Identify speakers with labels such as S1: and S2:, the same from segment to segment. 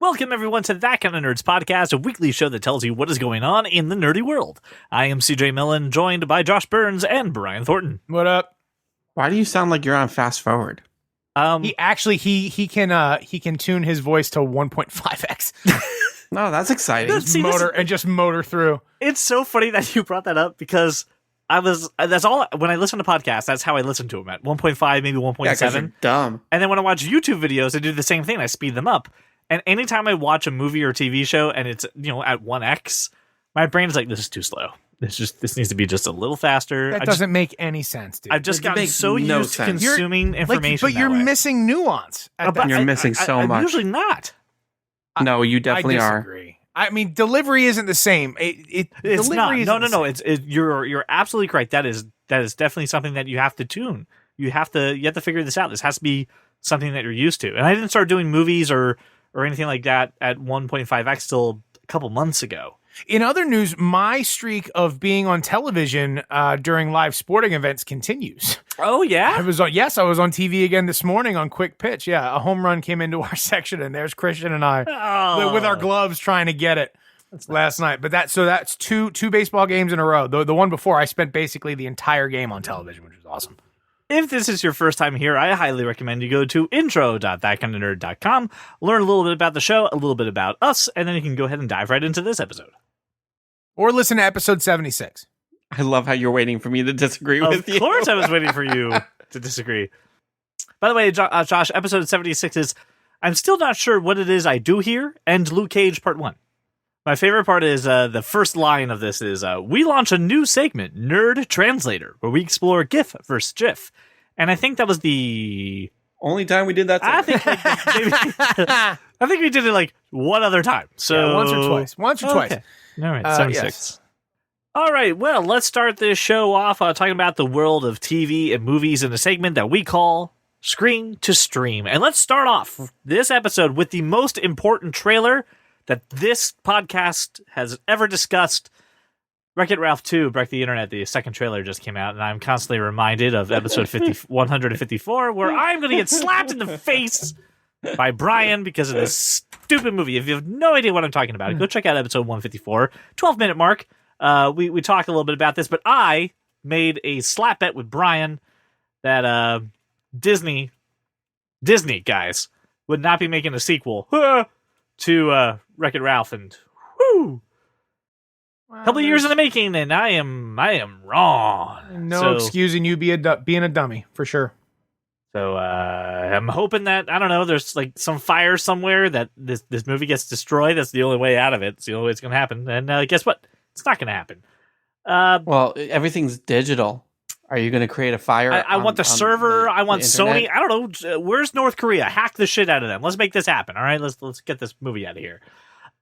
S1: Welcome, everyone, to That Kind of Nerds podcast, a weekly show that tells you what is going on in the nerdy world. I am CJ Millen, joined by Josh Burns and Brian Thornton.
S2: What up?
S3: Why do you sound like you're on fast forward?
S2: He can tune his voice to 1.5x.
S3: No, that's exciting.
S2: Just motor through.
S1: It's so funny that you brought that up because when I listen to podcasts, that's how I listen to them at 1.5, maybe 1.7.
S3: Yeah, you're dumb.
S1: And then when I watch YouTube videos, I do the same thing. I speed them up. And anytime I watch a movie or TV show and it's, at 1x, my brain is like, this is too slow. This needs to be just a little faster.
S2: That doesn't make any sense, dude.
S1: I've just gotten so used to consuming information.
S2: But you're missing nuance.
S3: You're missing so much.
S1: I'm usually not.
S3: No, you definitely
S2: are. I mean, delivery isn't the same.
S1: It's not. No. You're absolutely correct. That is definitely something that you have to tune. You have to figure this out. This has to be something that you're used to. And I didn't start doing movies or anything like that at 1.5x till a couple months ago.
S2: In other news, my streak of being on television during live sporting events continues.
S1: Oh, yeah?
S2: I was on TV again this morning on Quick Pitch. Yeah, a home run came into our section, and there's Christian and I with our gloves trying to get it last night. But that's two baseball games in a row. The one before, I spent basically the entire game on television, which was awesome.
S1: If this is your first time here, I highly recommend you go to intro.thatkindanerd.com, learn a little bit about the show, a little bit about us, and then you can go ahead and dive right into this episode.
S2: Or listen to episode 76.
S3: I love how you're waiting for me to disagree with you.
S1: Of course I was waiting for you to disagree. By the way, Josh, episode 76 is, I'm still not sure what it is I do here, and Luke Cage Part 1. My favorite part is the first line of this is, we launch a new segment, Nerd Translator, where we explore GIF versus GIF. And I think that was the
S3: only time we did that.
S1: I think we did it like one other time. So
S2: yeah, once or twice.
S1: Okay. All right, 76. Yes. All right, well, let's start this show off talking about the world of TV and movies in a segment that we call Screen to Stream. And let's start off this episode with the most important trailer that this podcast has ever discussed. Wreck-It Ralph 2, Break the Internet, the second trailer just came out, and I'm constantly reminded of episode 154, where I'm going to get slapped in the face by Brian because of this stupid movie. If you have no idea what I'm talking about, go check out episode 154, 12-minute mark. We talked a little bit about this, but I made a slap bet with Brian that Disney guys would not be making a sequel to Wreck-It Ralph, and whoo! A couple of years in the making, and I am wrong.
S2: No excusing you being a dummy, for sure.
S1: So I'm hoping that, I don't know, there's like some fire somewhere that this movie gets destroyed. That's the only way out of it. It's the only way it's going to happen. And guess what? It's not going to happen.
S3: Well, everything's digital. Are you going to create a fire?
S1: I want the server. I want Sony. I don't know. Where's North Korea? Hack the shit out of them. Let's make this happen. All right, let's get this movie out of here.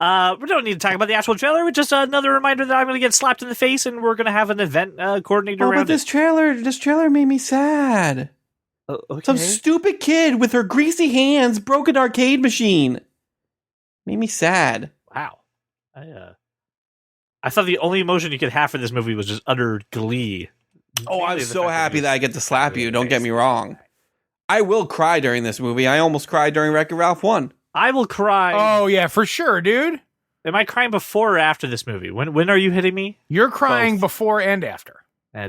S1: We don't need to talk about the actual trailer. It's just another reminder that I'm going to get slapped in the face, and we're going to have an event coordinator around.
S3: But this trailer made me sad.
S1: Okay.
S3: Some stupid kid with her greasy hands broke an arcade machine. Made me sad.
S1: Wow. I thought the only emotion you could have for this movie was just utter glee.
S3: Oh, I'm so happy that I get to slap you. Don't get me wrong. I will cry during this movie. I almost cried during Wreck-It Ralph 1.
S1: I will cry.
S2: Oh, yeah, for sure, dude.
S1: Am I crying before or after this movie? When are you hitting me?
S2: You're crying
S1: Both.
S2: Before and after.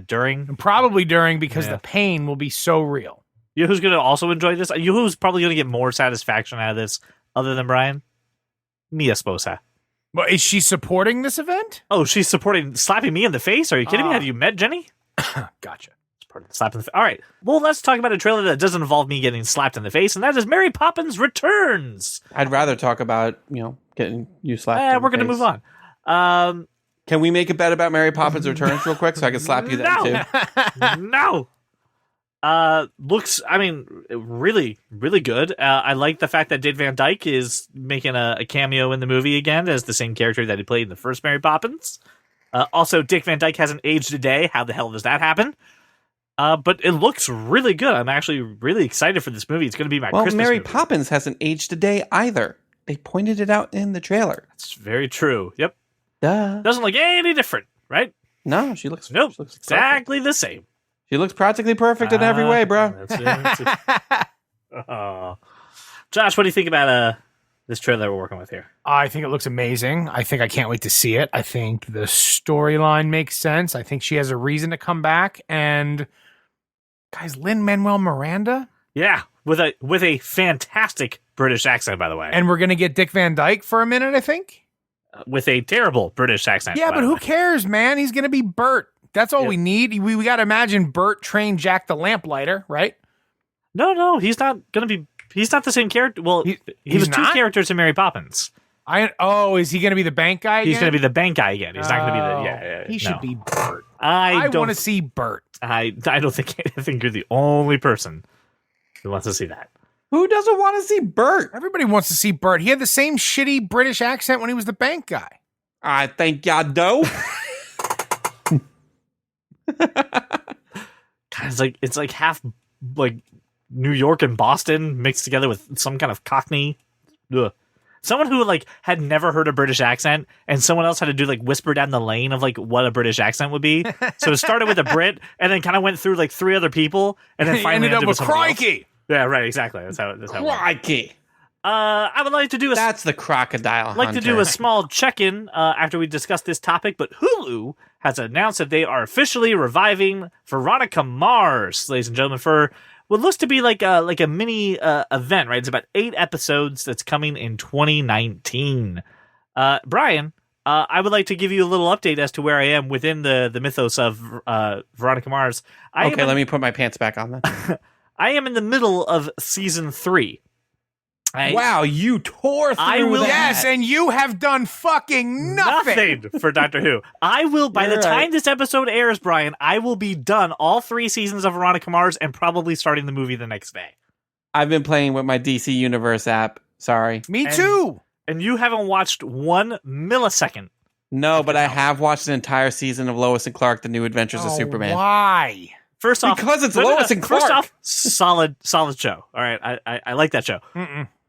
S1: During?
S2: And probably during, because the pain will be so real.
S1: You know who's going to also enjoy this? You know who's probably going to get more satisfaction out of this other than Brian? Mia Sposa.
S2: But is she supporting this event?
S1: Oh, she's slapping me in the face? Are you kidding me? Have you met Jenny?
S2: Gotcha.
S1: Slap in the face. All right. Well, let's talk about a trailer that doesn't involve me getting slapped in the face, and that is Mary Poppins Returns.
S3: I'd rather talk about, getting you slapped.
S1: We're going to move on.
S3: Can we make a bet about Mary Poppins Returns real quick so I can slap you then too?
S1: No. Looks, really, really good. I like the fact that Dick Van Dyke is making a cameo in the movie again as the same character that he played in the first Mary Poppins. Also, Dick Van Dyke hasn't aged a day. How the hell does that happen? But it looks really good. I'm actually really excited for this movie. It's going to be my Christmas
S3: Mary
S1: movie.
S3: Poppins hasn't aged a day either. They pointed it out in the trailer.
S1: That's very true. Yep.
S3: Duh.
S1: Doesn't look any different, right?
S3: No, she looks...
S1: Nope.
S3: She looks
S1: exactly the same.
S3: She looks practically perfect in every way, bro.
S1: Josh, what do you think about this trailer we're working with here?
S2: I think it looks amazing. I can't wait to see it. I think the storyline makes sense. I think she has a reason to come back. And guys, Lin-Manuel Miranda?
S1: Yeah, with a fantastic British accent, by the way.
S2: And we're going to get Dick Van Dyke for a minute, I think?
S1: With a terrible British accent.
S2: Yeah, but who cares, man? He's going to be Bert. That's all we need. We got to imagine Bert trained Jack the Lamplighter, right?
S1: No, he's not going to be... He's not the same character. Well, he was two characters in Mary Poppins.
S2: Is he going to be the bank guy again?
S1: He's going to be the bank guy again. He's not going to be the...
S2: He should be Bert.
S1: I
S2: want to see Bert.
S1: I think you're the only person who wants to see that.
S3: Who doesn't want to see Bert?
S2: Everybody wants to see Bert. He had the same shitty British accent when he was the bank guy.
S3: I think y'all do.
S1: God, it's like half like New York and Boston mixed together with some kind of Cockney. Ugh. Someone who like had never heard a British accent, and someone else had to do like whisper down the lane of like what a British accent would be. So it started with a Brit, and then kind of went through like three other people, and then finally
S2: ended up with
S1: crikey. Yeah, right, exactly. That's how.
S3: Crikey.
S1: I would like to do
S3: That's the crocodile.
S1: Like to do a small check-in after we discuss this topic, but Hulu has announced that they are officially reviving Veronica Mars, ladies and gentlemen, for what looks to be like a mini event, right? It's about 8 episodes that's coming in 2019. Brian, I would like to give you a little update as to where I am within the mythos of Veronica Mars.
S3: Let me put my pants back on then.
S1: I am in the middle of season 3.
S3: Wow, you tore through that.
S2: Yes, and you have done fucking nothing
S1: for Doctor Who. I will, by the time this episode airs, Brian, I will be done all 3 seasons of Veronica Mars and probably starting the movie the next day.
S3: I've been playing with my DC Universe app. Sorry.
S2: Me too.
S1: And you haven't watched 1 millisecond.
S3: No, but I have watched an entire season of Lois and Clark, The New Adventures of Superman.
S2: Why?
S1: First off,
S3: because it's Lois and Clark.
S1: First off, solid show. All right, I like that show.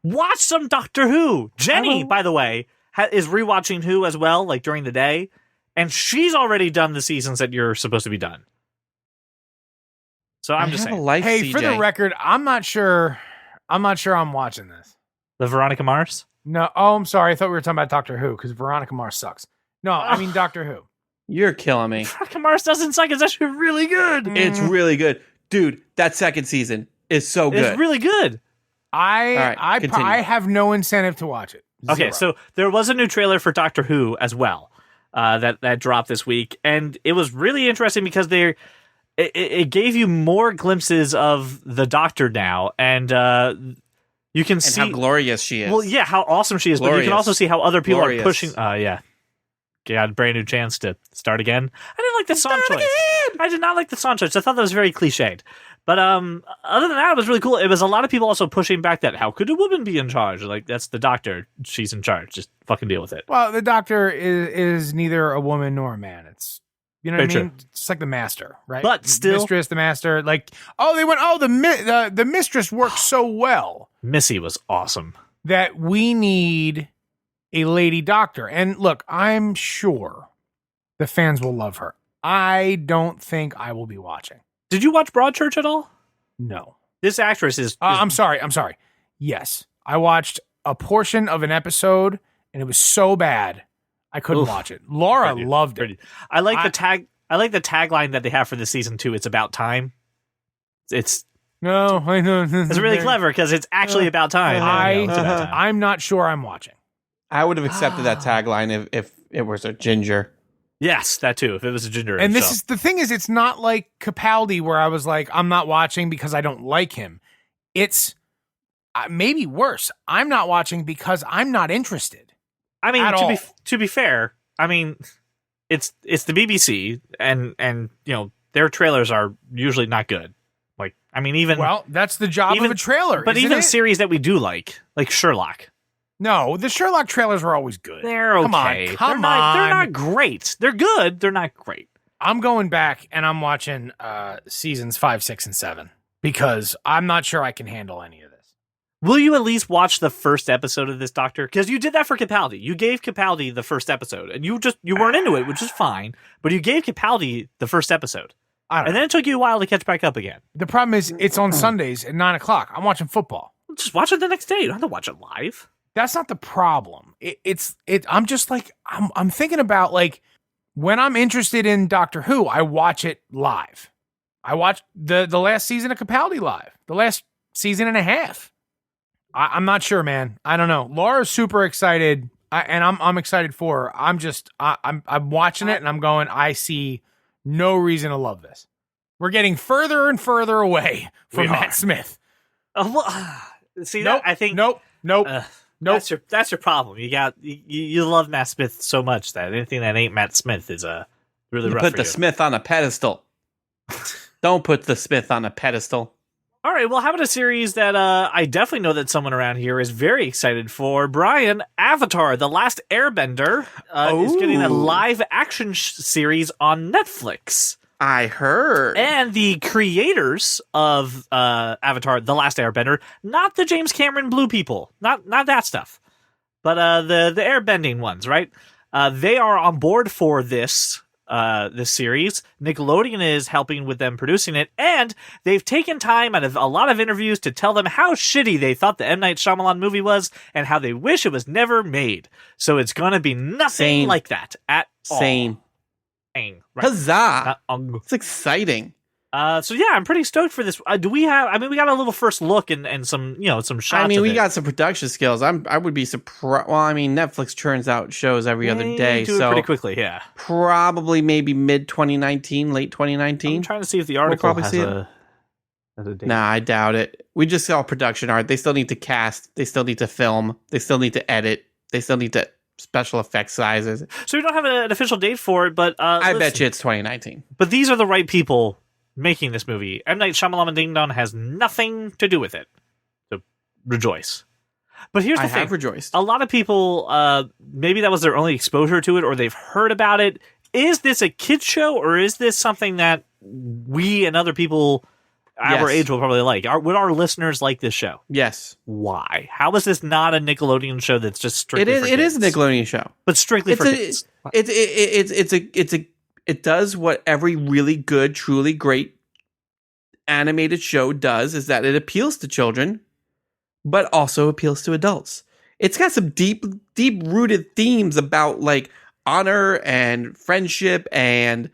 S1: Watch some Doctor Who. Jenny, by the way, is rewatching Who as well, like during the day, and she's already done the seasons that you're supposed to be done. So I'm just saying.
S2: Hey,
S3: CJ.
S2: for the record, I'm not sure I'm watching this.
S1: The Veronica Mars?
S2: No. Oh, I'm sorry. I thought we were talking about Doctor Who because Veronica Mars sucks. No, I mean Doctor Who.
S3: You're killing me.
S1: Veronica Mars doesn't suck. It's actually really good.
S3: It's really good. Dude, that second season is so good.
S1: It's really good.
S2: I have no incentive to watch it. Zero.
S1: Okay, so there was a new trailer for Doctor Who as well that dropped this week, and it was really interesting because it gave you more glimpses of the Doctor now, and you can see
S3: how glorious she is.
S1: Well, yeah, how awesome she is,
S3: glorious.
S1: But you can also see how other people
S3: glorious.
S1: Are pushing. Got a brand new chance to start again. I didn't like the song choice. I did not like the song choice. I thought that was very cliched. But other than that, it was really cool. It was a lot of people also pushing back that how could a woman be in charge? Like, that's the Doctor. She's in charge. Just fucking deal with it.
S2: Well, the Doctor is neither a woman nor a man. It's, you know what I mean?
S1: True.
S2: It's like the Master, right?
S1: But still,
S2: Mistress, the Master. Like, the Mistress works so well.
S1: Missy was awesome.
S2: That we need a lady Doctor. And look, I'm sure the fans will love her. I don't think I will be watching.
S1: Did you watch Broadchurch at all?
S2: No.
S1: This actress is...
S2: I'm sorry. Yes. I watched a portion of an episode, and it was so bad, I couldn't watch it. Laura loved it.
S1: I like the tagline that they have for this season, too. It's about time. It's really clever, because it's actually about time.
S2: I'm not sure I'm watching.
S3: I would have accepted that tagline if it was a ginger.
S1: Yes, that too. If it was a ginger,
S2: and this is the thing it's not like Capaldi where I was like, I'm not watching because I don't like him. It's maybe worse. I'm not watching because I'm not interested.
S1: I mean, to be fair, I mean, it's the BBC, and you know their trailers are usually not good. Like, I mean,
S2: that's the job of a trailer.
S1: But even series that we do like Sherlock.
S2: No, the Sherlock trailers were always good.
S1: They're okay. Come on. They're not great. They're good. They're not great.
S2: I'm going back and I'm watching seasons 5, 6, and 7 because I'm not sure I can handle any of this.
S1: Will you at least watch the first episode of this, Doctor? Because you did that for Capaldi. You gave Capaldi the first episode, and you weren't into it, which is fine. But you gave Capaldi the first episode, and then it took you a while to catch back up again.
S2: The problem is it's on Sundays at 9:00. I'm watching football.
S1: Just watch it the next day. You don't have to watch it live.
S2: That's not the problem. I'm just like, I'm thinking about like when I'm interested in Doctor Who, I watch it live. I watched the last season of Capaldi live, the last season and a half. I'm not sure, man. I don't know. Laura's super excited, and I'm excited for her. I'm watching it, and I'm going, I see no reason to love this. We're getting further and further away from Matt Smith.
S1: See,
S2: nope,
S1: I think
S2: nope.
S1: That's your problem. You love Matt Smith so much that anything that ain't Matt Smith is really rough.
S3: Put the Smith on a pedestal. Don't put the Smith on a pedestal.
S1: All right, well, how about a series that I definitely know that someone around here is very excited for? Brian, Avatar, The Last Airbender, is getting a live-action series on Netflix.
S3: I heard.
S1: And the creators of Avatar, The Last Airbender, not the James Cameron blue people, not that stuff, but the airbending ones, right? They are on board for this series. Nickelodeon is helping with them producing it, and they've taken time out of a lot of interviews to tell them how shitty they thought the M. Night Shyamalan movie was and how they wish it was never made. So it's going to be nothing like that at all.
S3: Sane.
S1: Right.
S3: Huzzah! It's exciting.
S1: So yeah, I'm pretty stoked for this. Do we have? I mean, we got a little first look and some, some shots.
S3: I mean, we
S1: it.
S3: got some production skills. I would be surprised. Well, I mean, Netflix churns out shows every other day,
S1: do it pretty quickly. Yeah,
S3: probably maybe mid 2019, late 2019.
S1: I'm trying to see if the article has a date.
S3: Nah, I doubt it. We just saw production art. They still need to cast. They still need to film. They still need to edit. They still need to special effects sizes.
S1: So we don't have an official date for it, but
S3: I bet you it's 2019.
S1: But these are the right people making this movie. M. Night Shyamalan Ding Dong has nothing to do with it. So rejoice. But here's the thing.
S3: I have rejoiced.
S1: A lot of people, maybe that was their only exposure to it, or they've heard about it. Is this a kid's show, or is this something that we and other people our age will probably like? Would our listeners like this show?
S3: Yes.
S1: Why? How is this not a Nickelodeon show that's just strictly for kids?
S3: It is a Nickelodeon show.
S1: But strictly for kids.
S3: It does what every really good, truly great animated show does, is that it appeals to children, but also appeals to adults. It's got some deep-rooted themes about like honor and friendship and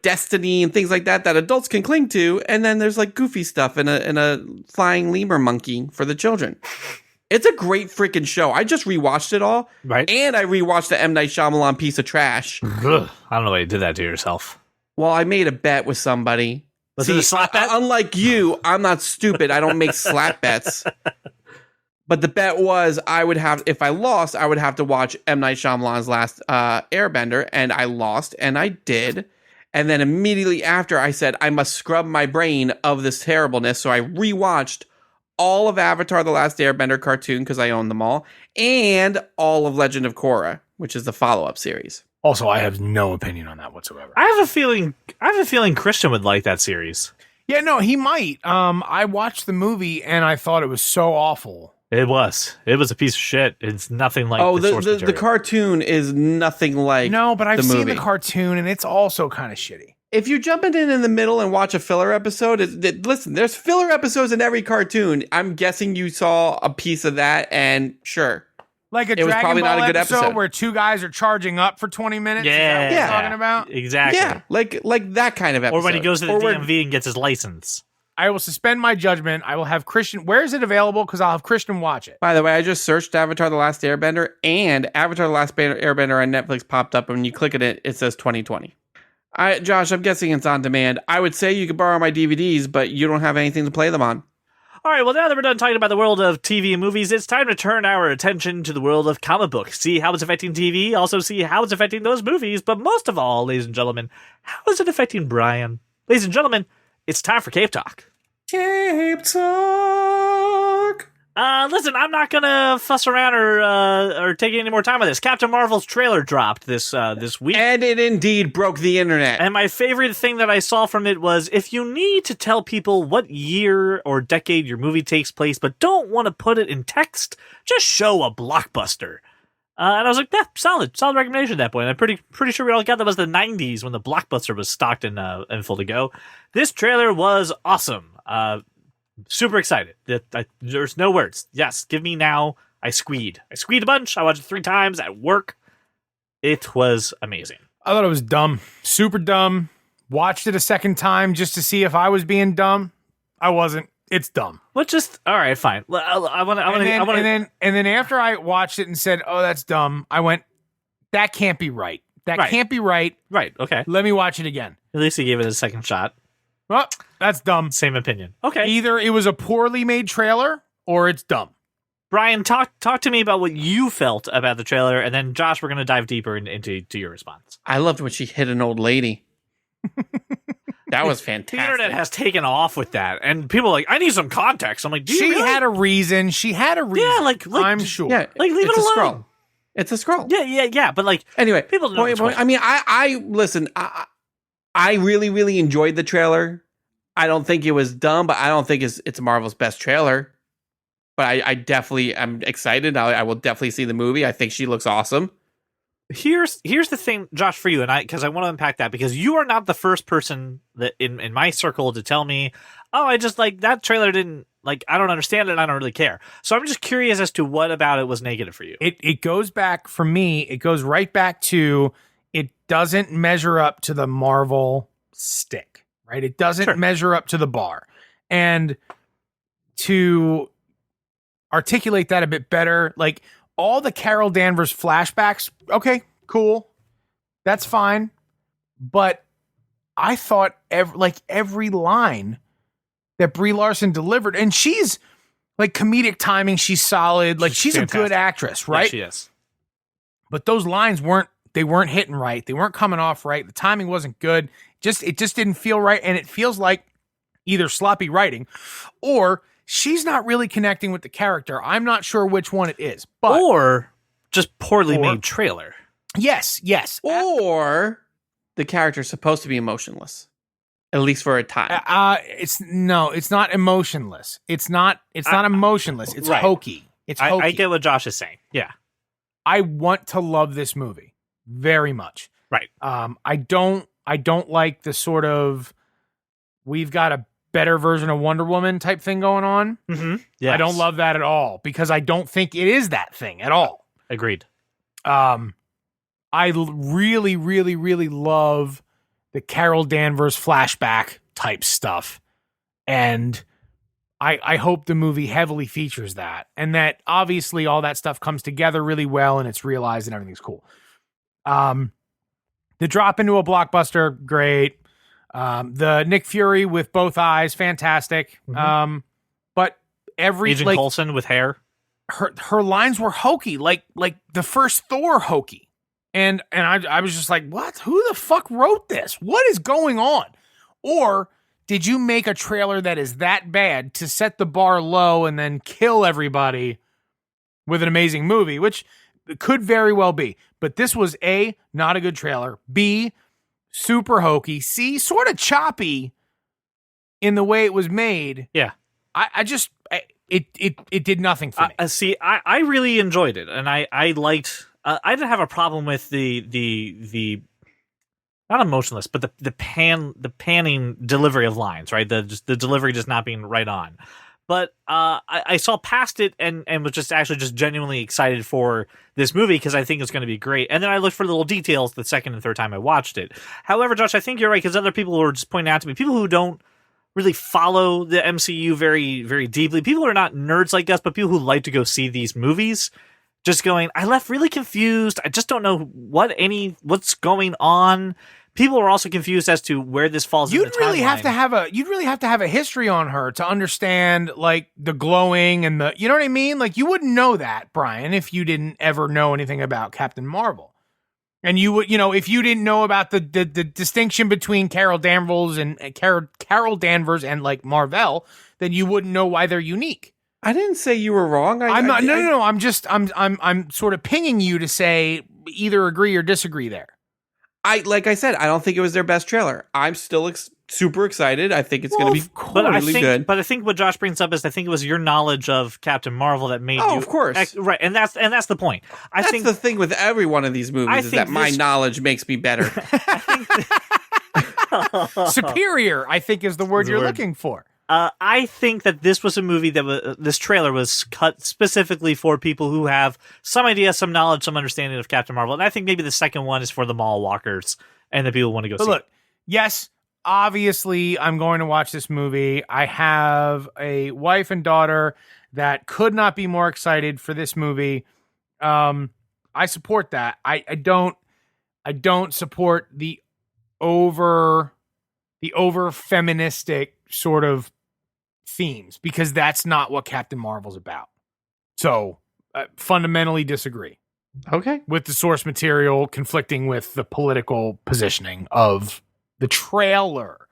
S3: destiny and things like that adults can cling to, and then there's like goofy stuff and a flying lemur monkey for the children. It's a great freaking show. I just rewatched it all,
S1: right?
S3: And I rewatched the M. Night Shyamalan piece of trash.
S1: Ugh, I don't know why you did that to yourself.
S3: Well, I made a bet with somebody.
S1: Was it a slap bet?
S3: Unlike you, I'm not stupid. I don't make slap bets. But the bet was if I lost, I would have to watch M. Night Shyamalan's Last Airbender, and I lost, and I did. And then immediately after, I said, I must scrub my brain of this terribleness. So I rewatched all of Avatar: The Last Airbender cartoon, because I own them all, and all of Legend of Korra, which is the follow-up series.
S2: Also, I have no opinion on that whatsoever.
S1: I have a feeling Christian would like that series.
S2: Yeah, no, he might. I watched the movie, and I thought it was so awful.
S1: It was a piece of shit. It's nothing like the source material.
S3: The cartoon is nothing like
S2: No, but I've seen
S3: movie.
S2: the cartoon, and it's also kind of shitty.
S3: If you jump in the middle and watch a filler episode, listen, there's filler episodes in every cartoon. I'm guessing you saw a piece of that, and sure.
S2: Like a Dragon Ball episode where two guys are charging up for 20 minutes?
S1: Yeah.
S2: Is that what you're talking about?
S1: Exactly.
S3: Yeah, like that kind of episode.
S1: Or when he goes to the DMV and gets his license.
S2: I will suspend my judgment. I will have Christian. Where is it available? Because I'll have Christian watch it.
S3: By the way, I just searched Avatar: The Last Airbender, and Avatar: The Last Airbender on Netflix popped up, and when you click at it, it says 2020. Josh, I'm guessing it's on demand. I would say you could borrow my DVDs, but you don't have anything to play them on.
S1: All right, well, now that we're done talking about the world of TV and movies, it's time to turn our attention to the world of comic books. See how it's affecting TV, also see how it's affecting those movies, but most of all, ladies and gentlemen, how is it affecting Brian? Ladies and gentlemen, it's time for Cape Talk.
S2: Cape Talk!
S1: Listen, I'm not gonna fuss around or take any more time with this. Captain Marvel's trailer dropped this week.
S3: And it indeed broke the internet.
S1: And my favorite thing that I saw from it was, if you need to tell people what year or decade your movie takes place, but don't want to put it in text, just show a blockbuster. And I was like, yeah, solid recommendation at that point. I'm pretty sure we all got that was the 90s when the blockbuster was stocked and full to go. This trailer was awesome. Super excited. There's no words. Yes, give me now I squeed a bunch. I watched it 3 times at work. It was amazing.
S2: I thought it was dumb, super dumb. Watched it a second time just to see if I was being dumb. I wasn't. It's dumb.
S1: Well, just all right, fine.
S2: And then after I watched it and said, "Oh, that's dumb," I went, "That can't be right. That can't be right."
S1: Right. Okay.
S2: Let me watch it again.
S1: At least he gave it a second shot.
S2: Well, that's dumb.
S1: Same opinion. Okay.
S2: Either it was a poorly made trailer or it's dumb.
S1: Brian, talk to me about what you felt about the trailer, and then Josh, we're going to dive deeper into your response.
S3: I loved when she hit an old lady. That was fantastic.
S1: The internet has taken off with that, and people are like, I need some context. I'm like, do you really?
S2: Had a reason. She had a reason.
S1: Yeah, like
S2: I'm sure.
S3: Yeah,
S1: like leave it alone.
S3: Scroll. It's a scroll.
S1: Yeah. But like,
S3: anyway,
S1: people don't know.
S3: I mean, I listen. I really, really enjoyed the trailer. I don't think it was dumb, but I don't think it's Marvel's best trailer. But I definitely am excited. I will definitely see the movie. I think she looks awesome.
S1: Here's the thing, Josh, for you, and because I want to unpack that, because you are not the first person that in my circle to tell me, oh, I just like that trailer didn't like, I don't understand it and I don't really care. So I'm just curious as to what about it was negative for you.
S2: It goes back, for me, it goes right back to, it doesn't measure up to the Marvel stick, right? It doesn't measure up to the bar. And to articulate that a bit better, like, all the Carol Danvers flashbacks, okay, cool. That's fine. But I thought every line that Brie Larson delivered, and she's like comedic timing, she's solid. Like she's fantastic. A good actress, right?
S1: Yeah, she is.
S2: But those lines weren't hitting right. They weren't coming off right. The timing wasn't good. It just didn't feel right. And it feels like either sloppy writing or she's not really connecting with the character. I'm not sure which one it is.
S1: Or just poorly made trailer.
S2: Yes.
S3: Or the character's supposed to be emotionless. At least for a time.
S2: It's not emotionless. It's not emotionless. It's hokey. It's hokey.
S1: I get what Josh is saying. Yeah.
S2: I want to love this movie very much.
S1: Right.
S2: I don't like the sort of, we've got a better version of Wonder Woman type thing going on.
S1: Mm-hmm. Yes.
S2: I don't love that at all because I don't think it is that thing at all.
S1: Agreed.
S2: I really, really, really love the Carol Danvers flashback type stuff. And I hope the movie heavily features that. And that obviously all that stuff comes together really well and it's realized and everything's cool. The drop into a blockbuster, great. The Nick Fury with both eyes, fantastic.
S1: Mm-hmm.
S2: But every
S1: Agent Coulson with hair,
S2: her lines were hokey, like the first Thor hokey, and I was just like, what? Who the fuck wrote this? What is going on? Or did you make a trailer that is that bad to set the bar low and then kill everybody with an amazing movie, which could very well be. But this was A, not a good trailer. B, super hokey. C, sort of choppy in the way it was made.
S1: Yeah.
S2: It did nothing for me.
S1: See, I really enjoyed it, and I liked. I didn't have a problem with the not emotionless, but the panning delivery of lines, right? The delivery just not being right on. But I saw past it and was just genuinely excited for this movie because I think it's going to be great. And then I looked for little details the second and third time I watched it. However, Josh, I think you're right because other people were just pointing out to me, people who don't really follow the MCU very, very deeply, people who are not nerds like us, but people who like to go see these movies, just going, I left really confused. I just don't know what's going on. People are also confused as to where this falls.
S2: You'd really have to have a history on her to understand like the glowing and the, you know what I mean? Like you wouldn't know that, Brian, if you didn't ever know anything about Captain Marvel. And you would, if you didn't know about the distinction between Carol Danvers and Carol Danvers and like Marvel, then you wouldn't know why they're unique.
S3: I didn't say you were wrong.
S2: I'm not. No. I'm sort of pinging you to say either agree or disagree there.
S3: Like I said, I don't think it was their best trailer. I'm still super excited. I think it's going to be really good.
S1: But I think what Josh brings up is I think it was your knowledge of Captain Marvel that made you.
S3: Oh, of course.
S1: Right, and that's the point. I think
S3: the thing with every one of these movies is that my knowledge makes me better.
S2: Superior, I think, is the word you're looking for.
S1: I think that this was a movie that this trailer was cut specifically for people who have some idea, some knowledge, some understanding of Captain Marvel. And I think maybe the second one is for the mall walkers and the people who want to go see
S2: look,
S1: it.
S2: Yes, obviously, I'm going to watch this movie. I have a wife and daughter that could not be more excited for this movie. I support that. I don't support the over feministic sort of themes, because that's not what Captain Marvel's about. So, fundamentally disagree.
S3: Okay.
S2: With the source material conflicting with the political positioning of the trailer.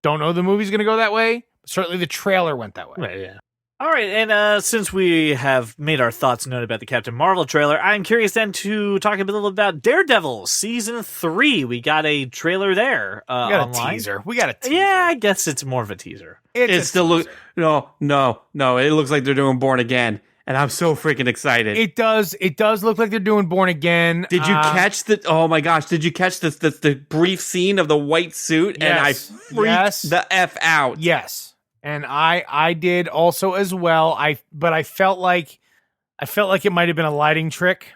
S2: Don't know the movie's going to go that way. Certainly the trailer went that way.
S1: Right, yeah. All right, and since we have made our thoughts known about the Captain Marvel trailer, I'm curious then to talk a little about Daredevil Season 3. We got a trailer there
S2: We got
S1: online.
S2: a teaser. We got a teaser.
S1: Yeah, I guess it's more of a teaser.
S3: It still looks... No. It looks like they're doing Born Again. And I'm so freaking excited.
S2: It does look like they're doing Born Again.
S3: Did you catch the... Oh my gosh. Did you catch the brief scene of the white suit?
S2: Yes.
S3: And I freaked the F out.
S2: Yes. And I did also as well. But I felt like it might have been a lighting trick.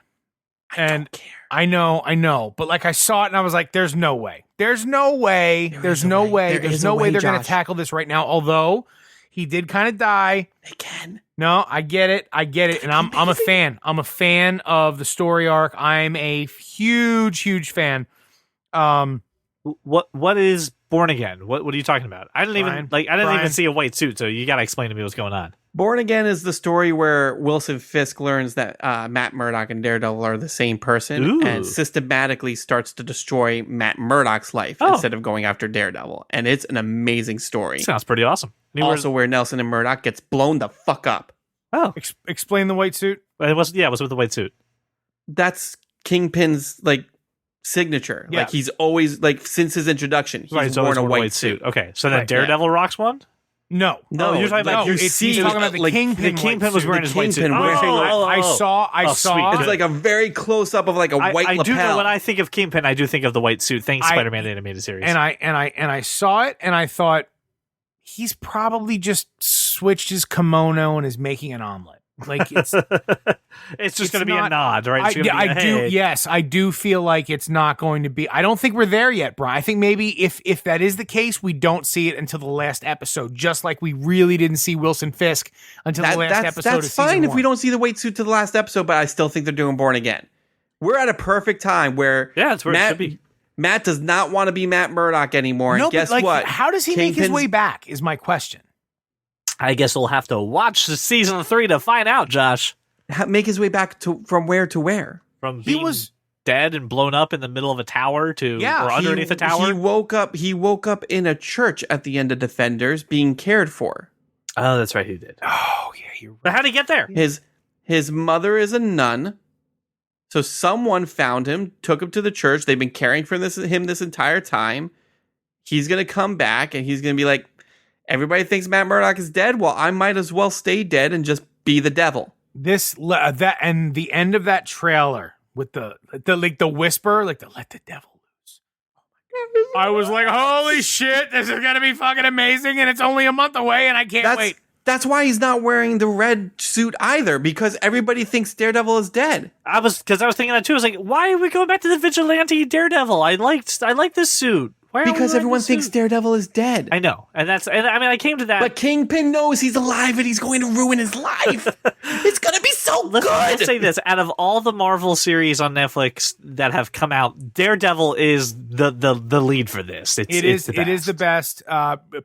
S3: I don't care.
S2: I know. But like I saw it and I was like, there's no way. There's no way they're going to tackle this right now. Although he did kind of die.
S3: They can.
S2: No, I get it. And I'm a fan. I'm a fan of the story arc. I'm a huge fan.
S1: What is Born Again? What are you talking about? I didn't even see a white suit, so you got to explain to me what's going on.
S3: Born Again is the story where Wilson Fisk learns that Matt Murdock and Daredevil are the same person.
S1: Ooh.
S3: And systematically starts to destroy Matt Murdock's life instead of going after Daredevil. And it's an amazing story.
S1: Sounds pretty awesome.
S3: Also where Nelson and Murdock gets blown the fuck up.
S1: Oh,
S2: explain the white suit.
S1: it was with the white suit.
S3: That's Kingpin's signature.
S2: Yeah.
S3: Like he's always since his introduction, he's worn a white suit.
S1: Okay, so then Daredevil rocks one.
S2: No,
S1: you're talking about
S2: he's talking about the Kingpin.
S1: The Kingpin was wearing his white suit.
S2: I saw.
S1: Sweet.
S3: It's like a very close up of a white lapel.
S1: I do know when I think of Kingpin, I do think of the white suit. Thanks, Spider-Man the Animated Series.
S2: And I saw it, and I thought he's probably just switched his kimono and is making an omelet. Like it's
S1: just going to be a nod, right?
S2: I do feel like it's not going to be. I don't think we're there yet, Brian. I think maybe if that is the case, we don't see it until the last episode. Just like we really didn't see Wilson Fisk until the last episode.
S3: That's fine if we don't see the white suit to the last episode, but I still think they're doing Born Again. We're at a perfect time where
S1: that's where it should be.
S3: Matt does not want to be Matt Murdock anymore. And guess what?
S2: How does he make his way back? Is my question.
S1: I guess we'll have to watch the season 3 to find out, Josh.
S3: Make his way back from where to where?
S1: From being dead and blown up in the middle of a tower or underneath a tower.
S3: He woke up in a church at the end of Defenders being cared for.
S1: Oh, that's right, he did.
S2: Oh, yeah, you're right.
S1: But how'd he get there?
S3: His mother is a nun. So someone found him, took him to the church. They've been caring for him this entire time. He's going to come back and he's going to be like, everybody thinks Matt Murdock is dead. Well, I might as well stay dead and just be the devil.
S2: And the end of that trailer with the whisper, let the devil loose. I was like, holy shit, this is gonna be fucking amazing, and it's only a month away, and I can't wait.
S3: That's why he's not wearing the red suit either, because everybody thinks Daredevil is dead.
S1: I was thinking that too. I was like, why are we going back to the vigilante Daredevil? I like this suit.
S3: Because everyone thinks Daredevil is dead.
S1: I know. I came to that.
S3: But Kingpin knows he's alive and he's going to ruin his life. It's going to be so good.
S1: Let's say this. Out of all the Marvel series on Netflix that have come out, Daredevil is the lead for this. It is
S2: the best.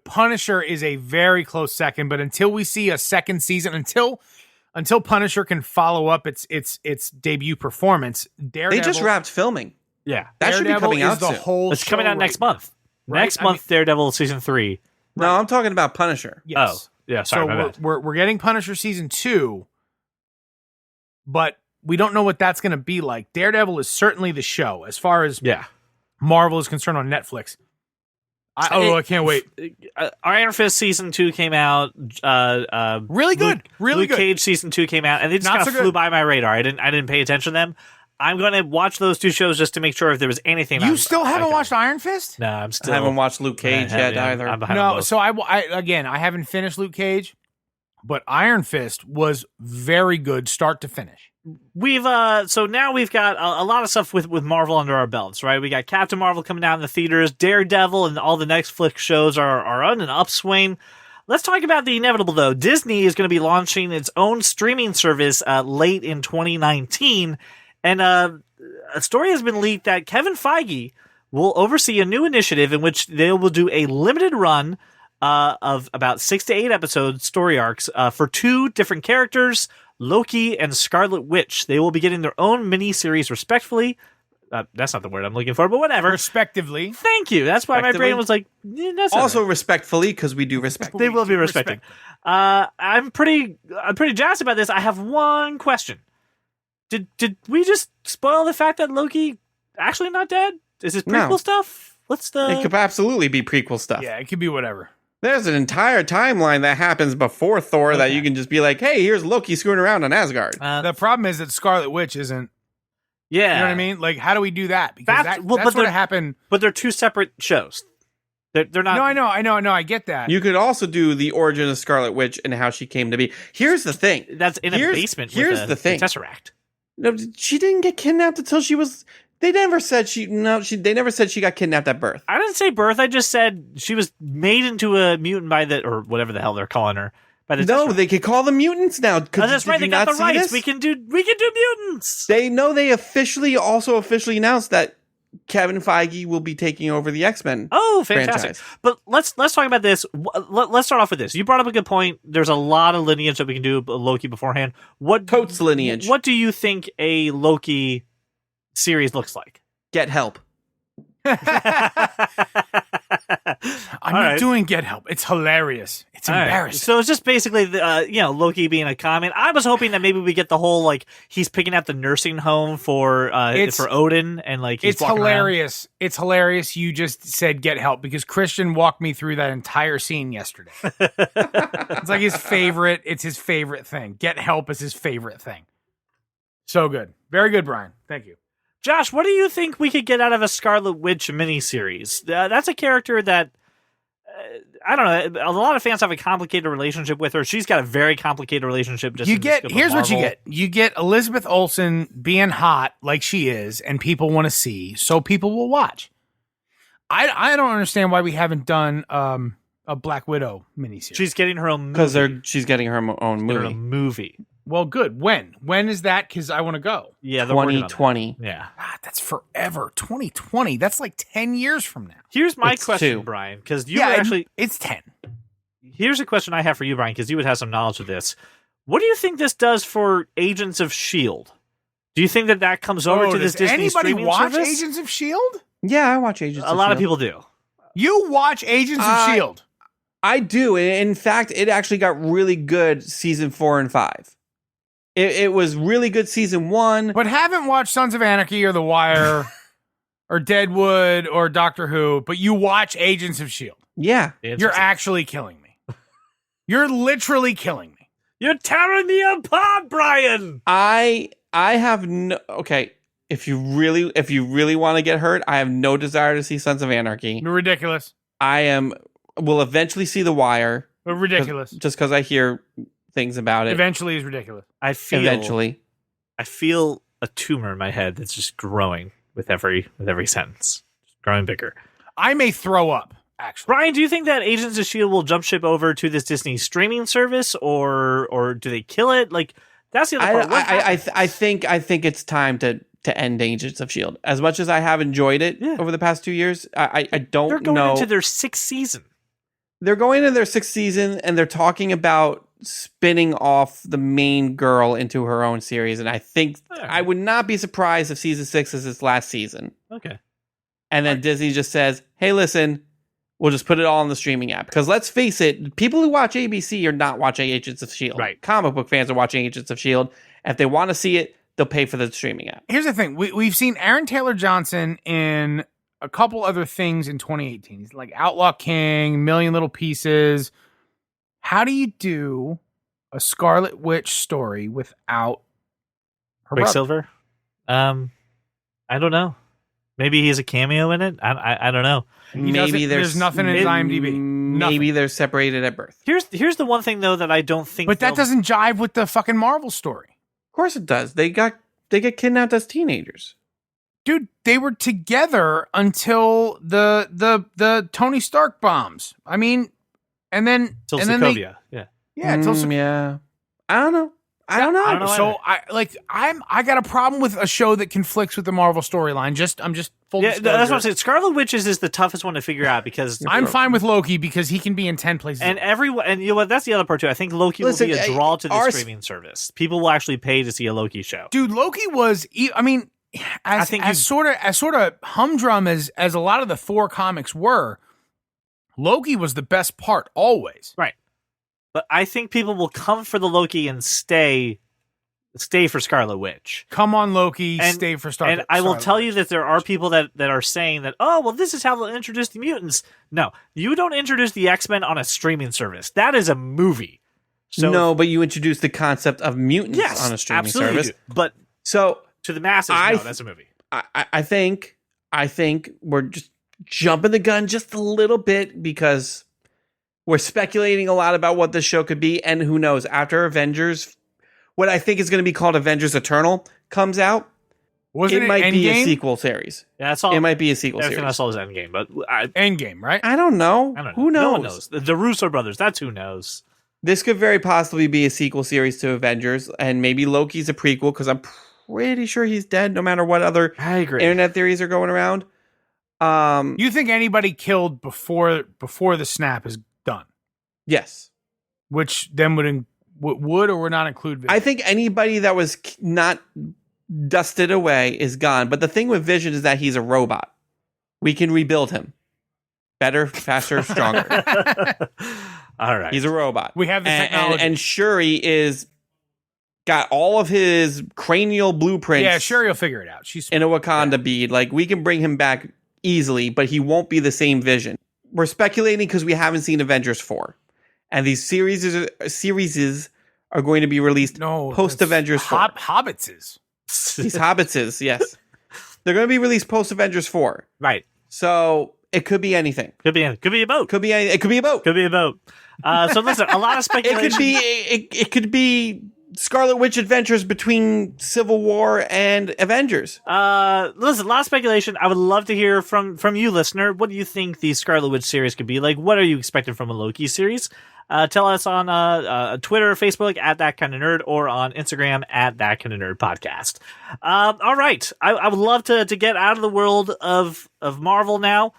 S2: Punisher is a very close second, but until we see a second season, until Punisher can follow up its debut performance, Daredevil...
S3: They just wrapped filming.
S1: Yeah,
S3: that should be coming out soon.
S1: It's coming out next month. Right? Next month, Daredevil season 3.
S3: No, I'm talking about Punisher.
S2: Yes.
S1: Oh, yeah. Sorry, my bad.
S2: We're getting Punisher season 2, but we don't know what that's going to be like. Daredevil is certainly the show as far as Marvel is concerned on Netflix. I can't wait.
S1: Iron Fist season 2 came out.
S2: Really good.
S1: Luke Cage season 2 came out, and they just kind of flew by my radar. I didn't pay attention to them. I'm going to watch those two shows just to make sure if there was anything.
S2: You still haven't watched Iron Fist?
S1: No, I'm still.
S3: I haven't watched Luke Cage yet either.
S2: No, so I haven't finished Luke Cage, but Iron Fist was very good, start to finish.
S1: So now we've got a lot of stuff with Marvel under our belts, right? We got Captain Marvel coming out in the theaters, Daredevil, and all the Netflix shows are on an upswing. Let's talk about the inevitable, though. Disney is going to be launching its own streaming service late in 2019, and a story has been leaked that Kevin Feige will oversee a new initiative in which they will do a limited run of about 6 to 8 episode story arcs for 2 different characters, Loki and Scarlet Witch. They will be getting their own mini-series respectively. That's not the word I'm looking for, but whatever.
S2: Respectively.
S1: Thank you. That's why my brain was like, that's
S3: also
S1: right.
S3: Respectfully, because we do respect.
S1: They will be respected. I'm pretty jazzed about this. I have one question. Did we just spoil the fact that Loki actually not dead? Is this prequel stuff?
S3: It could absolutely be prequel stuff.
S2: Yeah, it could be whatever.
S3: There's an entire timeline that happens before Thor that you can just be like, hey, here's Loki screwing around on Asgard.
S2: The problem is that Scarlet Witch isn't.
S1: Yeah.
S2: You know what I mean? Like, how do we do that? Because that's what happened.
S1: But they're 2 separate shows. They're not.
S2: No, I know. I get that.
S3: You could also do the origin of Scarlet Witch and how she came to be. Here's the thing.
S1: That's in a basement.
S3: Here's
S1: with
S3: the thing.
S1: Tesseract.
S3: No, she didn't get kidnapped until she was. They never said she got kidnapped at birth.
S1: I didn't say birth. I just said she was made into a mutant by or whatever the hell they're calling her.
S3: They could call them mutants now.
S1: That's right. They got the rights. We can do mutants.
S3: They officially announced that Kevin Feige will be taking over the X-Men.
S1: Oh, fantastic!
S3: franchise.
S1: But let's talk about this. Let's start off with this. You brought up a good point. There's a lot of lineage that we can do Loki beforehand.
S3: Totes lineage.
S1: What do you think a Loki series looks like?
S3: Get help.
S2: I'm not doing Get Help. It's hilarious. It's embarrassing.
S1: So it's just basically, Loki being a comment. I was hoping that maybe we get the whole he's picking out the nursing home for Odin and he's
S2: it's hilarious. Around. It's hilarious. You just said Get Help because Christian walked me through that entire scene yesterday. It's like his favorite. It's his favorite thing. Get Help is his favorite thing. So good. Very good, Brian. Thank you.
S1: Josh, what do you think we could get out of a Scarlet Witch miniseries? That's a character that, I don't know, a lot of fans have a complicated relationship with her. She's got a very complicated relationship.
S2: Here's what you get. You get Elizabeth Olsen being hot like she is, and people want to see, so people will watch. I don't understand why we haven't done a Black Widow miniseries.
S1: She's getting her own movie.
S3: Because she's getting her own
S1: movie.
S2: Well, good. When is that? Because I want to go.
S1: Yeah,
S3: 2020.
S1: Yeah.
S2: God, that's forever. 2020. That's like 10 years from now.
S1: Here's my question, Brian, because
S2: it's 10.
S1: Here's a question I have for you, Brian, because you would have some knowledge of this. What do you think this does for Agents of S.H.I.E.L.D.? Do you think that comes over to this Disney streaming
S2: watch
S1: service?
S2: Agents of S.H.I.E.L.D.?
S3: Yeah, I watch Agents of S.H.I.E.L.D.
S1: A lot of people do.
S2: You watch Agents of S.H.I.E.L.D.?
S3: I do. In fact, it actually got really good season 4 and 5. It was really good season 1.
S2: But haven't watched Sons of Anarchy or The Wire or Deadwood or Doctor Who, but you watch Agents of S.H.I.E.L.D.
S3: Yeah.
S2: You're actually killing me. You're literally killing me.
S1: You're tearing me apart, Brian.
S3: I have no... Okay, if you really want to get hurt, I have no desire to see Sons of Anarchy.
S2: Ridiculous.
S3: Will eventually see The Wire.
S2: Ridiculous.
S3: Just because I hear things about it.
S2: Eventually is ridiculous.
S1: I feel a tumor in my head that's just growing with every sentence. Just growing bigger.
S2: I may throw up, actually.
S1: Brian, do you think that Agents of S.H.I.E.L.D. will jump ship over to this Disney streaming service, or do they kill it? That's the other part.
S3: I think it's time to end Agents of S.H.I.E.L.D. As much as I have enjoyed it over the past 2 years, I don't know.
S1: They're going into their 6th season.
S3: They're going into their 6th season, and they're talking about spinning off the main girl into her own series. And I think I would not be surprised if season 6 is its last season.
S1: Okay.
S3: And then Disney just says, hey, listen, we'll just put it all on the streaming app. Because let's face it, people who watch ABC are not watching Agents of S.H.I.E.L.D.
S1: Right.
S3: Comic book fans are watching Agents of S.H.I.E.L.D. If they want to see it, they'll pay for the streaming app.
S2: Here's the thing. We've seen Aaron Taylor Johnson in a couple other things in 2018. He's like Outlaw King, Million Little Pieces. How do you do a Scarlet Witch story without her
S1: Quicksilver? I don't know. Maybe he's a cameo in it. I don't know.
S3: Maybe
S2: there's nothing in his IMDb.
S3: Maybe they're separated at birth.
S1: Here's the one thing though that I don't think.
S2: But that doesn't jive with the fucking Marvel story.
S3: Of course it does. They get kidnapped as teenagers.
S2: Dude, they were together until the Tony Stark bombs. I mean, and then
S1: till
S2: and
S1: Sokovia.
S2: Yeah,
S3: yeah. I don't know. I don't know.
S2: So I got a problem with a show that conflicts with the Marvel storyline. I'm just full disclosure.
S1: That's what I'm saying. Scarlet Witches is the toughest one to figure out because
S2: I'm fine with Loki because he can be in 10 places.
S1: And you know what? That's the other part too. I think Loki will be a draw to the streaming service. People will actually pay to see a Loki show.
S2: Dude, Loki was. I mean, as sort of humdrum as a lot of the Thor comics were, Loki was the best part always.
S1: Right. But I think people will come for the Loki and stay for Scarlet Witch.
S2: Come on, Loki, stay for Scarlet Witch.
S1: And I will tell you that there are people that are saying that, oh, well, this is how they'll introduce the mutants. No, you don't introduce the X-Men on a streaming service. That is a movie. So,
S3: no, but you introduce the concept of mutants on a streaming service.
S1: But to the masses, no, that's a movie.
S3: I think we're just jumping the gun just a little bit because we're speculating a lot about what this show could be, and who knows, after Avengers, what I think is going to be called Avengers Eternal comes out, it might be a sequel series.
S1: Yeah, that's all.
S3: It might be a sequel series.
S1: Everything I saw was Endgame, but
S2: Endgame, right?
S3: I don't know. Who knows?
S1: No one knows. The Russo brothers, that's who knows.
S3: This could very possibly be a sequel series to Avengers, and maybe Loki's a prequel, because I'm pretty sure he's dead, no matter what other internet theories are going around.
S2: You think anybody killed before the snap is done?
S3: Yes.
S2: Which then would or would not include Vision?
S3: I think anybody that was not dusted away is gone. But the thing with Vision is that he's a robot. We can rebuild him. Better, faster, stronger.
S1: All right.
S3: He's a robot.
S2: We have the technology.
S3: And Shuri is got all of his cranial blueprints.
S2: Yeah, Shuri will figure it out. She's
S3: in a Wakanda bead. Like, we can bring him back easily, but he won't be the same Vision. We're speculating because we haven't seen Avengers 4. And these series are going to be released post Avengers 4.
S2: Hobbitses.
S3: These Hobbitses, yes. They're going to be released post Avengers 4.
S1: Right.
S3: So it could be anything.
S1: Could be a boat.
S3: It could be a boat.
S1: Could be a boat. So listen, a lot of speculation.
S3: It could be Scarlet Witch adventures between Civil War and Avengers.
S1: Listen, a lot of speculation. I would love to hear from you, listener. What do you think the Scarlet Witch series could be? Like, what are you expecting from a Loki series? Tell us on Twitter, Facebook at That Kind of Nerd, or on Instagram at That Kind of Nerd Podcast. All right, I would love to get out of the world of Marvel now.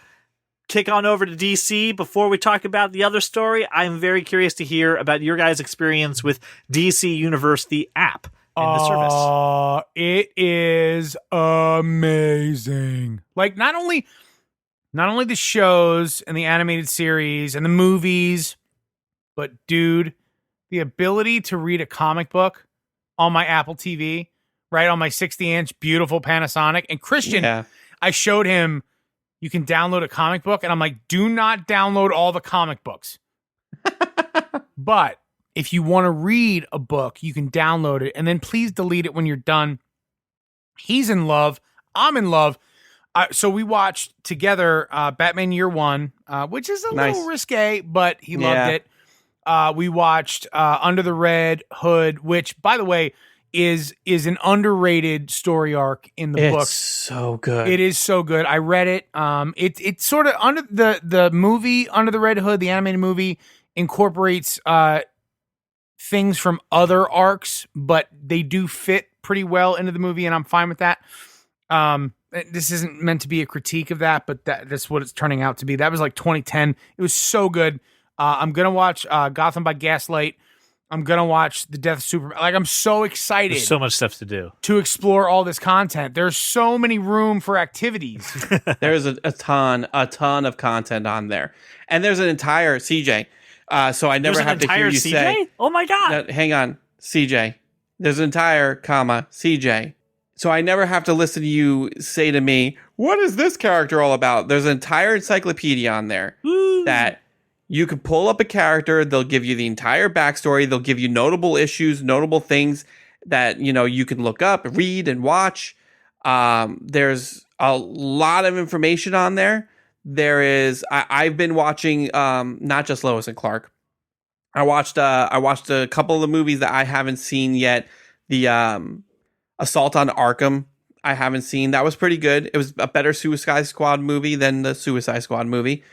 S1: Kick on over to DC. Before we talk about the other story, I'm very curious to hear about your guys' experience with DC Universe, the app and the service.
S2: It is amazing. Like, not only the shows and the animated series and the movies, but dude, the ability to read a comic book on my Apple TV, right, on my 60-inch beautiful Panasonic. And Christian, I showed him, you can download a comic book, and I'm like, do not download all the comic books. But if you want to read a book, you can download it, and then please delete it when you're done. He's in love. I'm in love. So we watched together Batman Year One, which is a little risque, but he loved it. We watched Under the Red Hood, which, by the way, is an underrated story arc in the book.
S3: It's so good.
S2: It is so good. I read it. It's sort of under the movie Under the Red Hood, the animated movie, incorporates things from other arcs, but they do fit pretty well into the movie, and I'm fine with that. This isn't meant to be a critique of that, but that's what it's turning out to be. That was like 2010. It was so good. I'm gonna watch Gotham by Gaslight. I'm gonna watch The Death of Superman. Like, I'm so excited.
S1: There's so much stuff to do
S2: to explore all this content. There's so many room for activities.
S3: There's a ton of content on there, and there's an entire CJ. So I never have to hear you say,
S1: "Oh my god!"
S3: No, hang on, CJ. There's an entire CJ. So I never have to listen to you say to me, "What is this character all about?" There's an entire encyclopedia on there that you can pull up a character. They'll give you the entire backstory. They'll give you notable issues, notable things that, you know, you can look up, read, and watch. There's a lot of information on there. I've been watching not just Lois and Clark. I watched a couple of the movies that I haven't seen yet. The Assault on Arkham I haven't seen. That was pretty good. It was a better Suicide Squad movie than the Suicide Squad movie.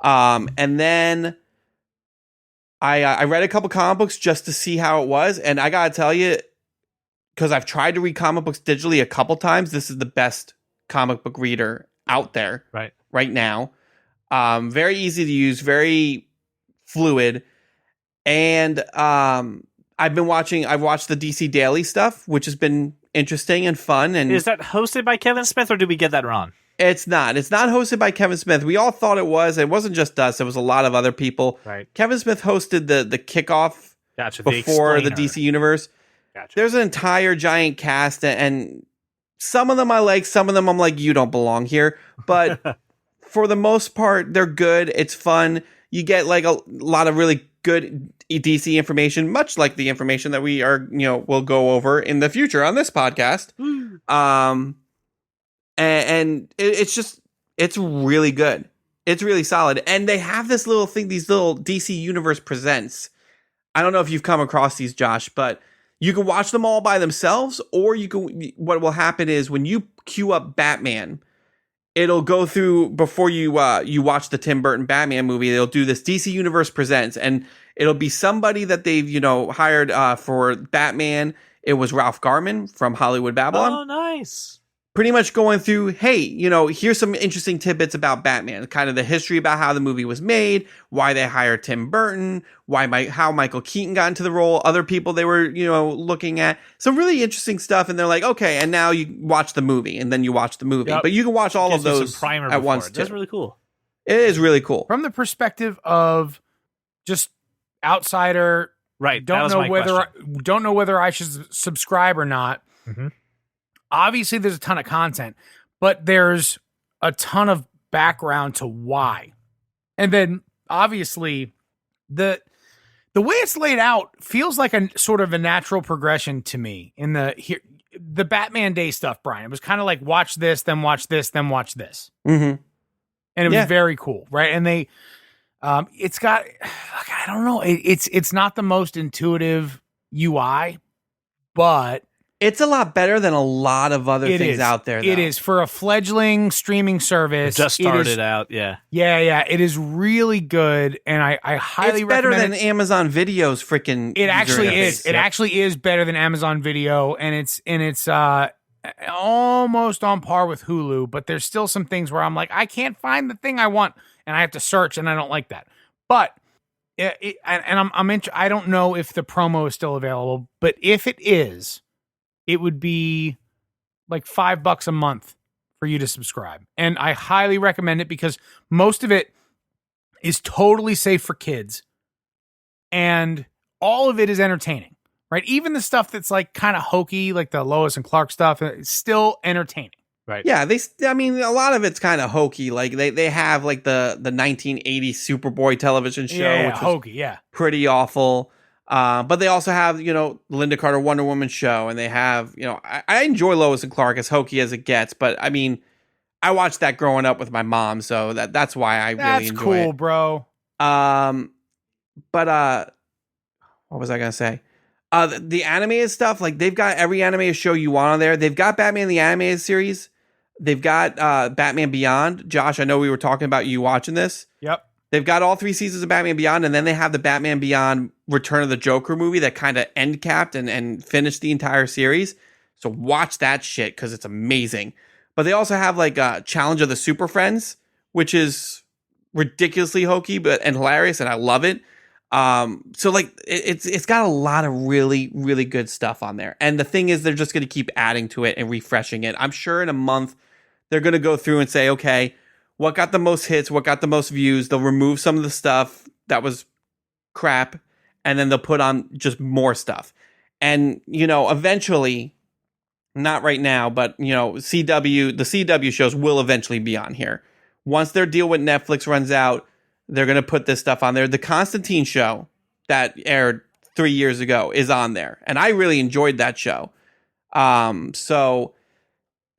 S3: And then I read a couple comic books just to see how it was, and I gotta tell you, because I've tried to read comic books digitally a couple times, this is the best comic book reader out there right now. Very easy to use, very fluid, and I've watched the DC Daily stuff, which has been interesting and fun. And
S1: is that hosted by Kevin Smith, or did we get that wrong?
S3: It's not. It's not hosted by Kevin Smith. We all thought it was. It wasn't just us. It was a lot of other people.
S1: Right.
S3: Kevin Smith hosted the kickoff before the DC Universe.
S1: Gotcha.
S3: There's an entire giant cast, and some of them I like. Some of them I'm like, you don't belong here. But for the most part, they're good. It's fun. You get like a lot of really good DC information, much like the information that we'll go over in the future on this podcast. And it's really good. It's really solid. And they have this little thing, these little DC Universe Presents. I don't know if you've come across these, Josh, but you can watch them all by themselves, or what will happen is when you queue up Batman, it'll go through before you watch the Tim Burton Batman movie. They'll do this DC Universe Presents, and it'll be somebody that they've hired for Batman. It was Ralph Garman from Hollywood Babylon.
S1: Oh, nice.
S3: Pretty much going through, hey, here's some interesting tidbits about Batman, kind of the history about how the movie was made, why they hired Tim Burton, how Michael Keaton got into the role, other people they were, looking at. Some really interesting stuff. And they're like, okay, and now you watch the movie, and then you watch the movie. Yep. But you can watch all of those at once, too.
S1: That's really cool.
S3: It is really cool.
S2: From the perspective of just outsider,
S1: right?
S2: Don't know whether I should subscribe or not.
S1: Mm-hmm.
S2: Obviously, there's a ton of content, but there's a ton of background to why. And then, obviously, the way it's laid out feels like a sort of a natural progression to me in the Batman Day stuff, Brian. It was kind of like watch this, then watch this, then watch this.
S3: Mm-hmm.
S2: And it was very cool, right? And they, it's got, I don't know, it's not the most intuitive UI, but
S3: it's a lot better than a lot of other things out there, though.
S2: It is. For a fledgling streaming service.
S1: It just started out, yeah.
S2: Yeah. It is really good, and I highly recommend it.
S3: It's better than Amazon Video's freaking
S2: It actually is.
S3: interface.
S2: It actually is better than Amazon Video, and it's almost on par with Hulu, but there's still some things where I'm like, I can't find the thing I want, and I have to search, and I don't like that. But I don't know if the promo is still available, but if it is, it would be like $5 a month for you to subscribe. And I highly recommend it because most of it is totally safe for kids. And all of it is entertaining, right? Even the stuff that's like kind of hokey, like the Lois and Clark stuff, it's still entertaining.
S1: Right.
S3: Yeah, a lot of it's kind of hokey. Like they have like the 1980s Superboy television show, which
S2: hokey, yeah,
S3: pretty awful. But they also have, Linda Carter Wonder Woman show, and they have, I enjoy Lois and Clark, as hokey as it gets, but I mean, I watched that growing up with my mom, so that's why I really enjoy it.
S2: That's cool, bro.
S3: But what was I gonna say? The animated stuff, like they've got every animated show you want on there. They've got Batman the Animated Series. They've got Batman Beyond. Josh, I know we were talking about you watching this.
S2: Yep.
S3: They've got all 3 seasons of Batman Beyond, and then they have the Batman Beyond Return of the Joker movie that kind of end capped and finished the entire series. So watch that shit because it's amazing. But they also have like Challenge of the Super Friends, which is ridiculously hokey and hilarious, and I love it. So like it's got a lot of really, really good stuff on there. And the thing is, they're just going to keep adding to it and refreshing it. I'm sure in a month they're going to go through and say, okay, what got the most hits? What got the most views? They'll remove some of the stuff that was crap, and then they'll put on just more stuff. And, eventually, not right now, but, the CW shows will eventually be on here. Once their deal with Netflix runs out, they're going to put this stuff on there. The Constantine show that aired 3 years ago is on there, and I really enjoyed that show. So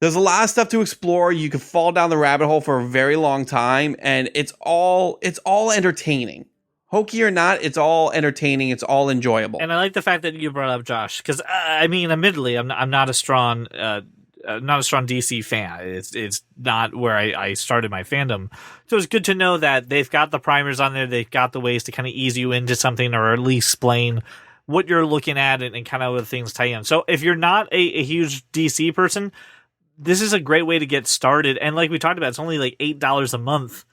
S3: There's a lot of stuff to explore. You could fall down the rabbit hole for a very long time, and it's all entertaining. Hokey or not, it's all entertaining. It's all enjoyable.
S1: And I like the fact that you brought up Josh, because I mean, admittedly, I'm not a strong DC fan. It's not where I started my fandom. So it's good to know that they've got the primers on there. They've got the ways to kind of ease you into something, or at least explain what you're looking at and kind of what things tie in. So if you're not a huge DC person, this is a great way to get started. And like we talked about, it's only like $8 a month.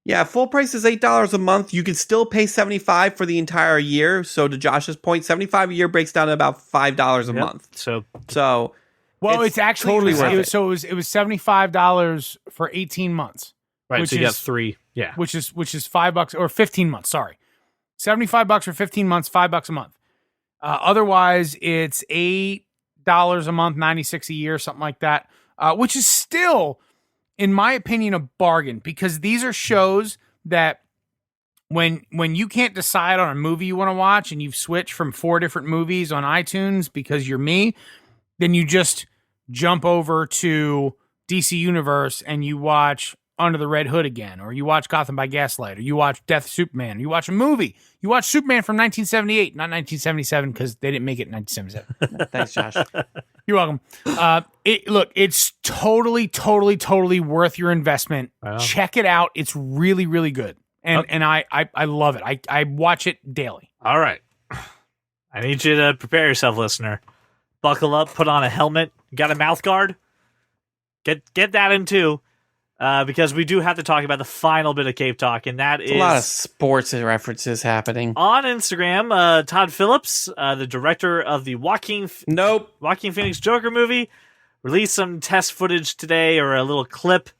S3: Yeah, full price is $8 a month. You can still pay $75 for the entire year. So to Josh's point, $75 a year breaks down to about $5 a month.
S1: So
S2: well, it's actually
S3: totally worth it.
S2: So it was $75 for 18 months.
S1: Right,
S2: which
S1: so you got
S2: is
S1: 3. Yeah.
S2: Which is $5 or 15 months, sorry. $75 for 15 months, $5 a month. Otherwise, it's $8 a month, $96 a year, something like that. Which is still, in my opinion, a bargain, because these are shows that when you can't decide on a movie you want to watch and you've switched from 4 different movies on iTunes because you're me, then you just jump over to DC Universe and you watch Under the Red Hood again, or you watch Gotham by Gaslight, or you watch Death of Superman, or you watch a movie. You watch Superman from 1978, not 1977, because they didn't make it in 1977.
S3: Thanks, Josh.
S2: You're welcome. It's totally worth your investment.
S1: Wow.
S2: Check it out. It's really, really good. And I love it. I watch it daily.
S1: All right. I need you to prepare yourself, listener. Buckle up, put on a helmet. Got a mouth guard? Get that in too. Because we do have to talk about the final bit of Cape Talk, and that is
S3: a lot of sports references happening
S1: on Instagram. Todd Phillips, the director of the Joaquin Phoenix Joker movie, released some test footage today, or a little clip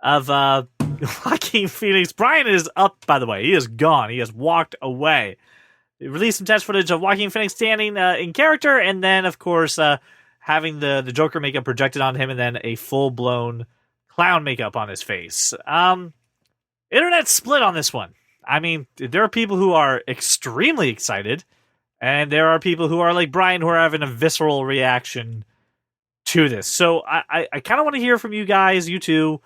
S1: of Joaquin Phoenix. Brian is up, by the way. He is gone. He has walked away. He released some test footage of Joaquin Phoenix standing in character, and then, of course, having the Joker makeup projected on him, and then a full-blown clown makeup on his face. Internet split on this one. I mean, there are people who are extremely excited, and there are people who are like Brian, who are having a visceral reaction to this. So I kind of want to hear from you guys, you two,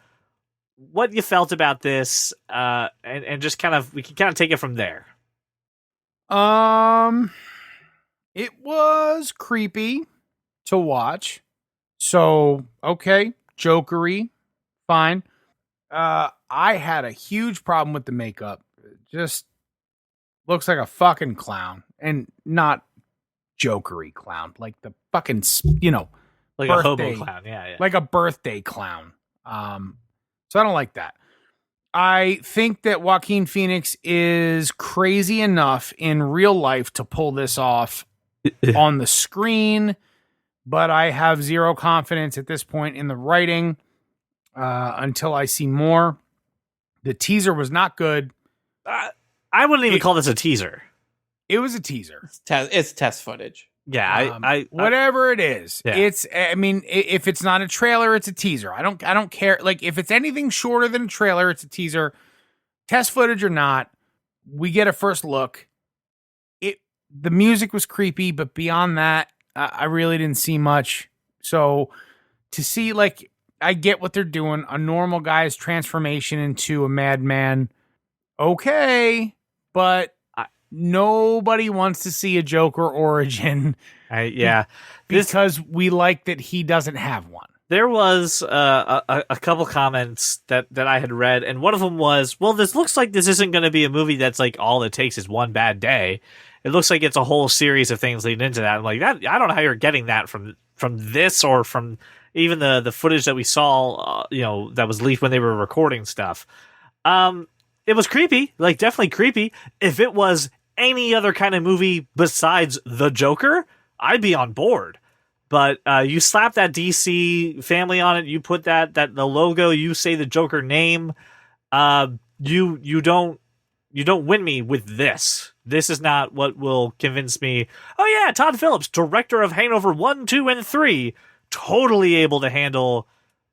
S1: what you felt about this, and just we can kind of take it from there.
S2: It was creepy to watch. So, okay, Jokery. Fine. I had a huge problem with the makeup. It just looks like a fucking clown, and not Jokery clown, like the fucking,
S1: like
S2: birthday,
S1: a hobo clown. Yeah.
S2: Like a birthday clown. So I don't like that. I think that Joaquin Phoenix is crazy enough in real life to pull this off on the screen, but I have zero confidence at this point in the writing. Until I see more. The teaser was not good.
S1: I wouldn't even call this a teaser.
S2: It was a teaser.
S3: It's test footage.
S1: Yeah,
S2: whatever it is.
S1: Yeah.
S2: It's, I mean, if it's not a trailer, it's a teaser. I don't care. Like, if it's anything shorter than a trailer, it's a teaser. Test footage or not, we get a first look. The music was creepy, but beyond that, I really didn't see much. So to see, like, I get what they're doing. A normal guy's transformation into a madman. Okay. But nobody wants to see a Joker origin. Because we like that he doesn't have one.
S1: There was a couple comments that I had read, and one of them was, well, this looks like this isn't going to be a movie that's like all it takes is one bad day. It looks like it's a whole series of things leading into that. I'm like, that, I don't know how you're getting that from this, or from even the footage that we saw, that was leaked when they were recording stuff. It was creepy, like definitely creepy. If it was any other kind of movie besides the Joker, I'd be on board. But you slap that DC family on it, you put that the logo, you say the Joker name, you don't win me with this. This is not what will convince me. Oh yeah, Todd Phillips, director of Hangover 1, 2, and 3. Totally able to handle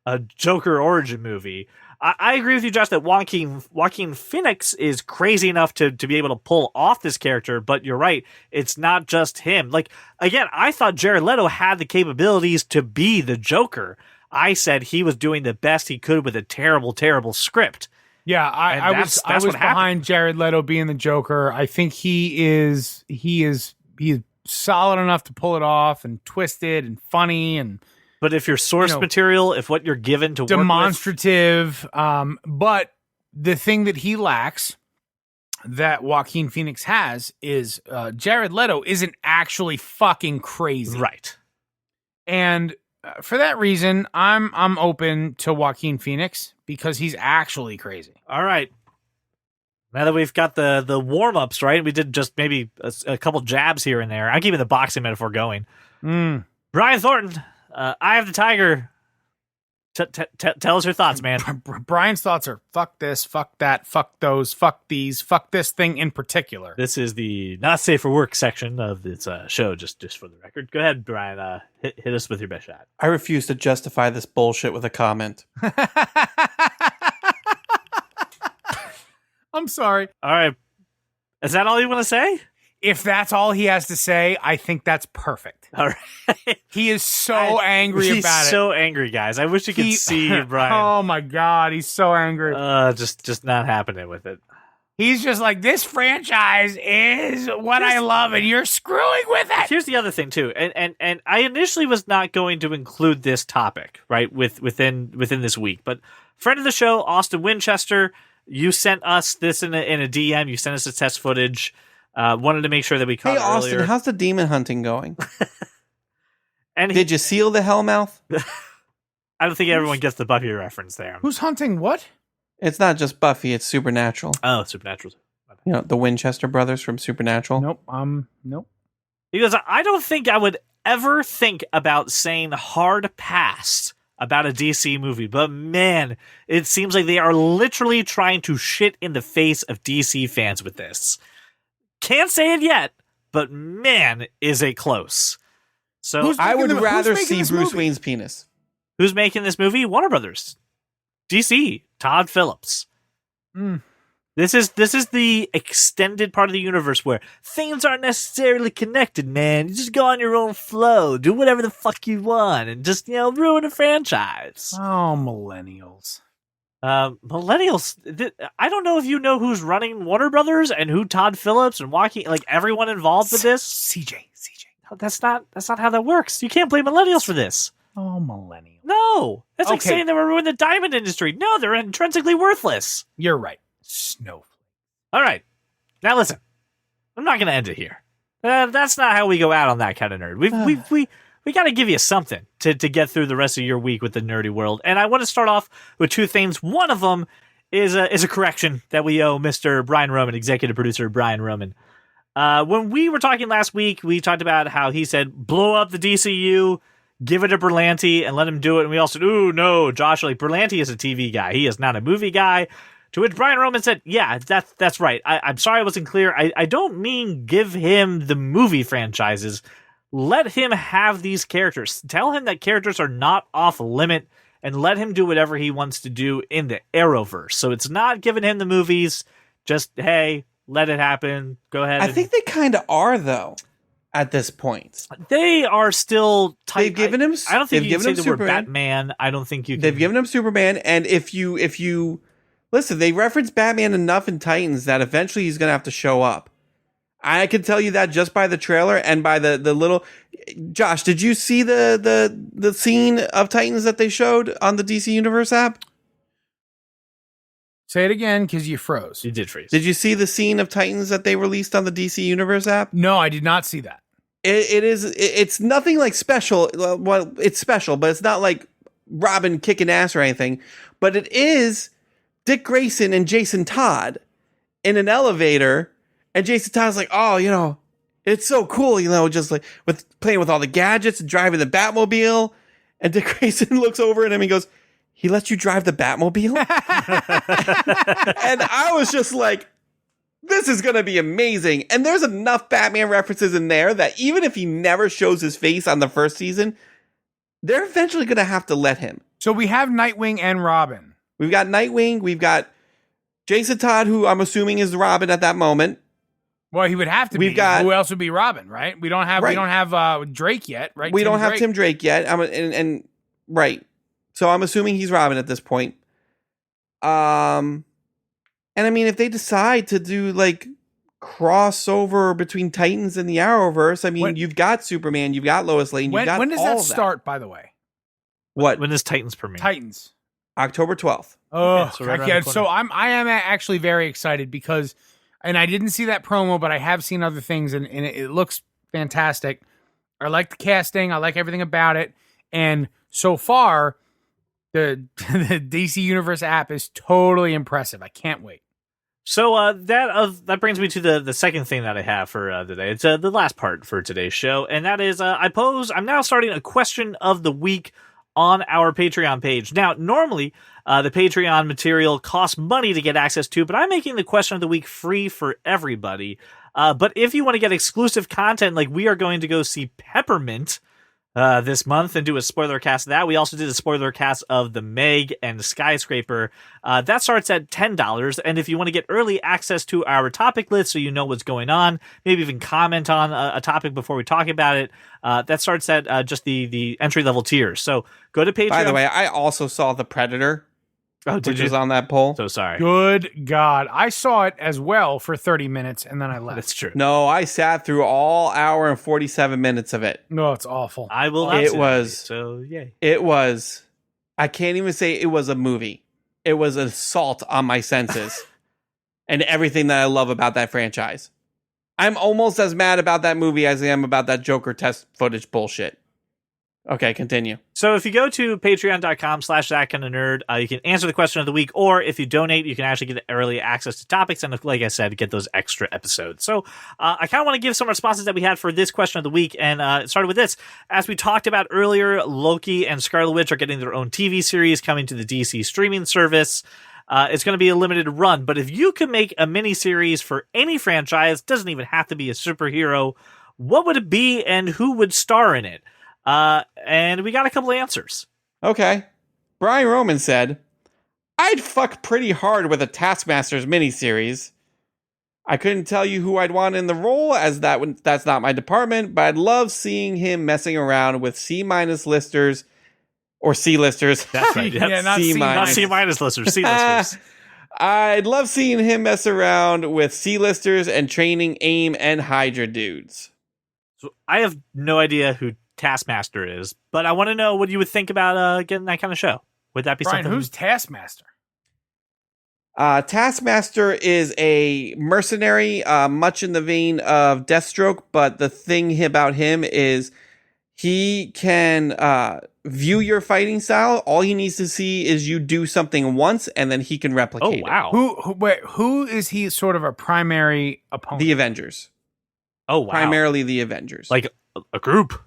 S1: a Joker origin movie. I agree with you, Josh, that Joaquin Phoenix is crazy enough to be able to pull off this character, but you're right, it's not just him. Like, again, I thought Jared Leto had the capabilities to be the Joker. I said he was doing the best he could with a terrible, terrible script.
S2: Yeah, I was behind Jared Leto being the Joker. I think he is solid enough to pull it off and twisted and funny and.
S1: But if your source material, if what you're given to
S2: demonstrative,
S1: work with,
S2: but the thing that he lacks that Joaquin Phoenix has is Jared Leto isn't actually fucking crazy,
S1: right?
S2: And for that reason, I'm open to Joaquin Phoenix because he's actually crazy.
S1: All right. Now that we've got the warm ups, right? We did just maybe a couple jabs here and there. I'm keeping the boxing metaphor going. Brian Thornton. Eye of the Tiger. Tell us your thoughts, man.
S2: Brian's thoughts are fuck this, fuck that, fuck those, fuck these, fuck this thing in particular.
S1: This is the not safe for work section of this show, just for the record. Go ahead, Brian. Hit us with your best shot.
S3: I refuse to justify this bullshit with a comment.
S2: I'm sorry.
S1: All right. Is that all you want to say?
S2: If that's all he has to say, I think that's perfect.
S1: All right.
S2: He is so angry about it.
S1: He's so angry, guys. I wish you could see Brian.
S2: Oh my God, he's so angry.
S1: Just not happening with it.
S2: He's just like, this franchise is what I love, and you're screwing with it.
S1: Here's the other thing too, and I initially was not going to include this topic right within this week, but friend of the show, Austin Winchester, you sent us this in a DM. You sent us the test footage. Wanted to make sure that we caught it earlier.
S3: Hey, Austin, how's the demon hunting going?
S1: And
S3: did you seal the Hellmouth?
S1: I don't think everyone gets the Buffy reference there.
S2: Who's hunting what?
S3: It's not just Buffy, it's Supernatural.
S1: Oh, Supernatural.
S3: You know, the Winchester brothers from Supernatural.
S2: Nope.
S1: He goes, I don't think I would ever think about saying hard pass about a DC movie, but man, it seems like they are literally trying to shit in the face of DC fans with this. Can't say it yet, but man, is it close. So
S3: I would rather see Bruce Wayne's penis.
S1: Who's making this movie? Warner Brothers. DC. Todd Phillips. This is the extended part of the universe where things aren't necessarily connected, man. You just go on your own flow, do whatever the fuck you want, and just, ruin a franchise.
S2: Oh, millennials.
S1: Millennials. I don't know if you know who's running Warner Brothers and who Todd Phillips and Joaquin, like everyone involved with this.
S2: CJ.
S1: No, that's not how that works. You can't blame millennials for this.
S2: Oh, millennials.
S1: No, that's like saying they were ruining the diamond industry. No, they're intrinsically worthless.
S2: You're right. Snowflake.
S1: All right, now listen. I'm not going to end it here. That's not how we go out on that kind of nerd. We got to give you something to get through the rest of your week with the nerdy world. And I want to start off with two things. One of them is a correction that we owe Mr. Brian Roman, executive producer Brian Roman. When we were talking last week, we talked about how he said, blow up the DCU, give it to Berlanti, and let him do it. And we all said, ooh, no, Josh, Berlanti is a TV guy. He is not a movie guy. To which Brian Roman said, yeah, that's right. I'm sorry I wasn't clear. I don't mean give him the movie franchises. Let him have these characters. Tell him that characters are not off limit and let him do whatever he wants to do in the Arrowverse. So it's not giving him the movies. Just, hey, let it happen. Go ahead.
S3: I think they kind of are, though, at this point.
S1: They are still tight.
S3: They've given him.
S1: I don't think you can say the
S3: Superman.
S1: word Batman. I don't think you can.
S3: They've given him Superman, and if you listen, they reference Batman enough in Titans that eventually he's going to have to show up. I can tell you that just by the trailer and by the little. Josh, did you see the scene of Titans that they showed on the DC Universe app?
S2: Say it again, because you froze.
S1: You did freeze.
S3: Did you see the scene of Titans that they released on the DC Universe app?
S2: No, I did not see that.
S3: It's nothing like special. Well, it's special, but it's not like Robin kicking ass or anything. But it is Dick Grayson and Jason Todd in an elevator, and Jason Todd's like, oh, it's so cool, just like with playing with all the gadgets and driving the Batmobile. And Dick Grayson looks over at him and goes, he lets you drive the Batmobile? And I was just like, this is going to be amazing. And there's enough Batman references in there that even if he never shows his face on the first season, they're eventually going to have to let him.
S2: So we have Nightwing and Robin.
S3: We've got Nightwing. We've got Jason Todd, who I'm assuming is Robin at that moment.
S2: Well, he would have to be. Who else would be Robin, right? We don't have Drake yet, right?
S3: We don't have Tim Drake yet. Right. So I'm assuming he's Robin at this point. And I mean, if they decide to do like crossover between Titans and the Arrowverse, I mean, you've got Superman, you've got Lois Lane, you've got
S2: when does
S3: all
S2: that
S3: of
S2: start, by the way?
S3: What?
S1: When does Titans premiere?
S2: Titans.
S3: October 12th.
S2: Oh,
S1: Okay, so right around the corner.
S2: so I am actually very excited because, and I didn't see that promo, but I have seen other things, and it looks fantastic. I like the casting. I like everything about it. And so far, the DC Universe app is totally impressive. I can't wait.
S1: So that brings me to the second thing that I have for today. It's the last part for today's show, and that is I'm now starting a question of the week on our Patreon page. Now, normally, the Patreon material costs money to get access to, but I'm making the question of the week free for everybody. But if you want to get exclusive content, like we are going to go see Peppermint this month and do a spoiler cast of that. We also did a spoiler cast of The Meg and Skyscraper. That starts at $10. And if you want to get early access to our topic list so you know what's going on, maybe even comment on a topic before we talk about it, that starts at just the entry-level tiers. So go to Patreon.
S3: By the way, I also saw The Predator.
S1: Oh, did
S3: which
S1: you?
S3: was on that poll.
S1: So sorry.
S2: Good God. I saw it as well for 30 minutes, and then I left.
S1: That's true.
S3: No, I sat through all hour and 47 minutes of it.
S2: No, it's awful.
S1: I will.
S3: It
S1: not
S3: was.
S1: So yay.
S3: It was. I can't even say it was a movie. It was an assault on my senses and everything that I love about that franchise. I'm almost as mad about that movie as I am about that Joker test footage bullshit. Okay, continue.
S1: So if you go to patreon.com/thatkindofnerd, you can answer the question of the week, or if you donate, you can actually get early access to topics, and like I said, get those extra episodes. So I kind of want to give some responses that we had for this question of the week, and it started with this. As we talked about earlier, Loki and Scarlet Witch are getting their own TV series coming to the DC streaming service. It's going to be a limited run, but if you could make a miniseries for any franchise, doesn't even have to be a superhero, what would it be, and who would star in it? And we got a couple of answers.
S3: Okay. Brian Roman said, I'd fuck pretty hard with a Taskmaster's miniseries. I couldn't tell you who I'd want in the role, as that's not my department, but I'd love seeing him messing around with C-minus listers, or C-listers.
S1: That's right. Yep.
S2: Yeah, not
S3: C-minus.
S1: Not C-minus listers, C-listers.
S3: I'd love seeing him mess around with C-listers and training AIM and Hydra dudes.
S1: So I have no idea who Taskmaster is, but I want to know what you would think about getting that kind of show. Would that be
S2: Brian,
S1: something?
S2: who's Taskmaster?
S3: Taskmaster is a mercenary, much in the vein of Deathstroke, but the thing about him is he can view your fighting style. All he needs to see is you do something once, and then he can replicate it.
S1: wow.
S2: Who is he sort of a primary opponent?
S3: The Avengers.
S1: Oh, wow.
S3: Primarily the Avengers.
S1: Like a group.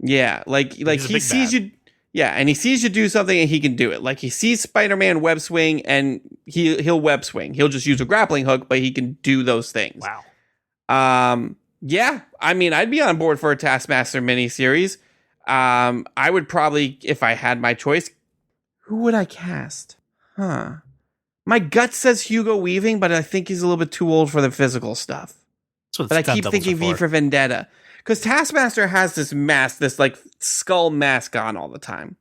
S3: Yeah, like
S1: He's a
S3: he
S1: big
S3: sees
S1: bad.
S3: you. Yeah, and he sees you do something and he can do it. Like he sees Spider-Man web swing and he'll web swing. He'll just use a grappling hook, but he can do those things.
S1: Wow.
S3: Yeah, I mean, I'd be on board for a Taskmaster miniseries. I would probably, if I had my choice, who would I cast? My gut says Hugo Weaving, but I think he's a little bit too old for the physical stuff.
S1: But
S3: I keep thinking V for Vendetta. Because Taskmaster has this mask, this like skull mask on all the time.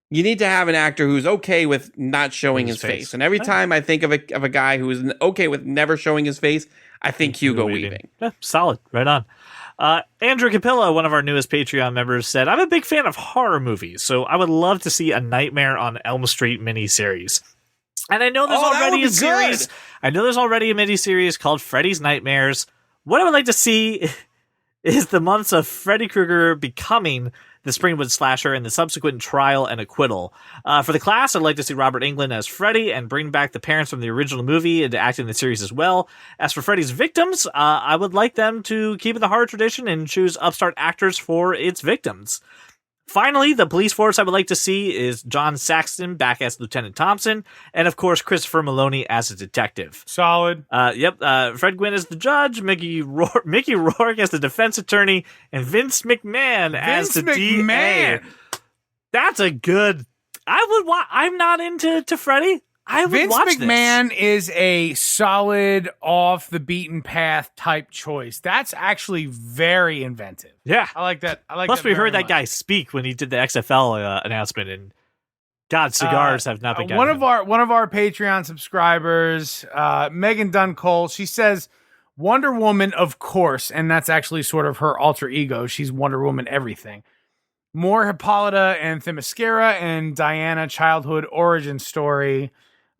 S3: You need to have an actor who's okay with not showing his face. And every time I think of a guy who is okay with never showing his face, I think Hugo Weaving.
S1: Yeah, solid. Right on. Andrew Capilla, one of our newest Patreon members, said, I'm a big fan of horror movies, so I would love to see a Nightmare on Elm Street miniseries. And I know there's already a series. I know there's already a miniseries called Freddy's Nightmares. What I would like to see is the months of Freddy Krueger becoming the Springwood slasher and the subsequent trial and acquittal. For the class, I'd like to see Robert Englund as Freddy and bring back the parents from the original movie into acting in the series as well. As for Freddy's victims, I would like them to keep in the horror tradition and choose upstart actors for its victims. Finally, the police force I would like to see is John Saxton back as Lieutenant Thompson, and of course Christopher Maloney as a detective.
S2: Solid.
S1: Fred Gwynn as the judge, Mickey Rourke as the defense attorney, and Vince McMahon as the DA. That's a good. I'm not into Freddy. I would watch this.
S2: Vince McMahon is a solid, off the beaten path type choice. That's actually very inventive.
S1: Yeah,
S2: I like that.
S1: Plus, we heard that guy speak when he did the XFL announcement, and God, cigars have not been
S2: one of our Patreon subscribers, Megan Dunn-Cole, she says Wonder Woman, of course, and that's actually sort of her alter ego. She's Wonder Woman everything. More Hippolyta and Themyscira and Diana childhood origin story.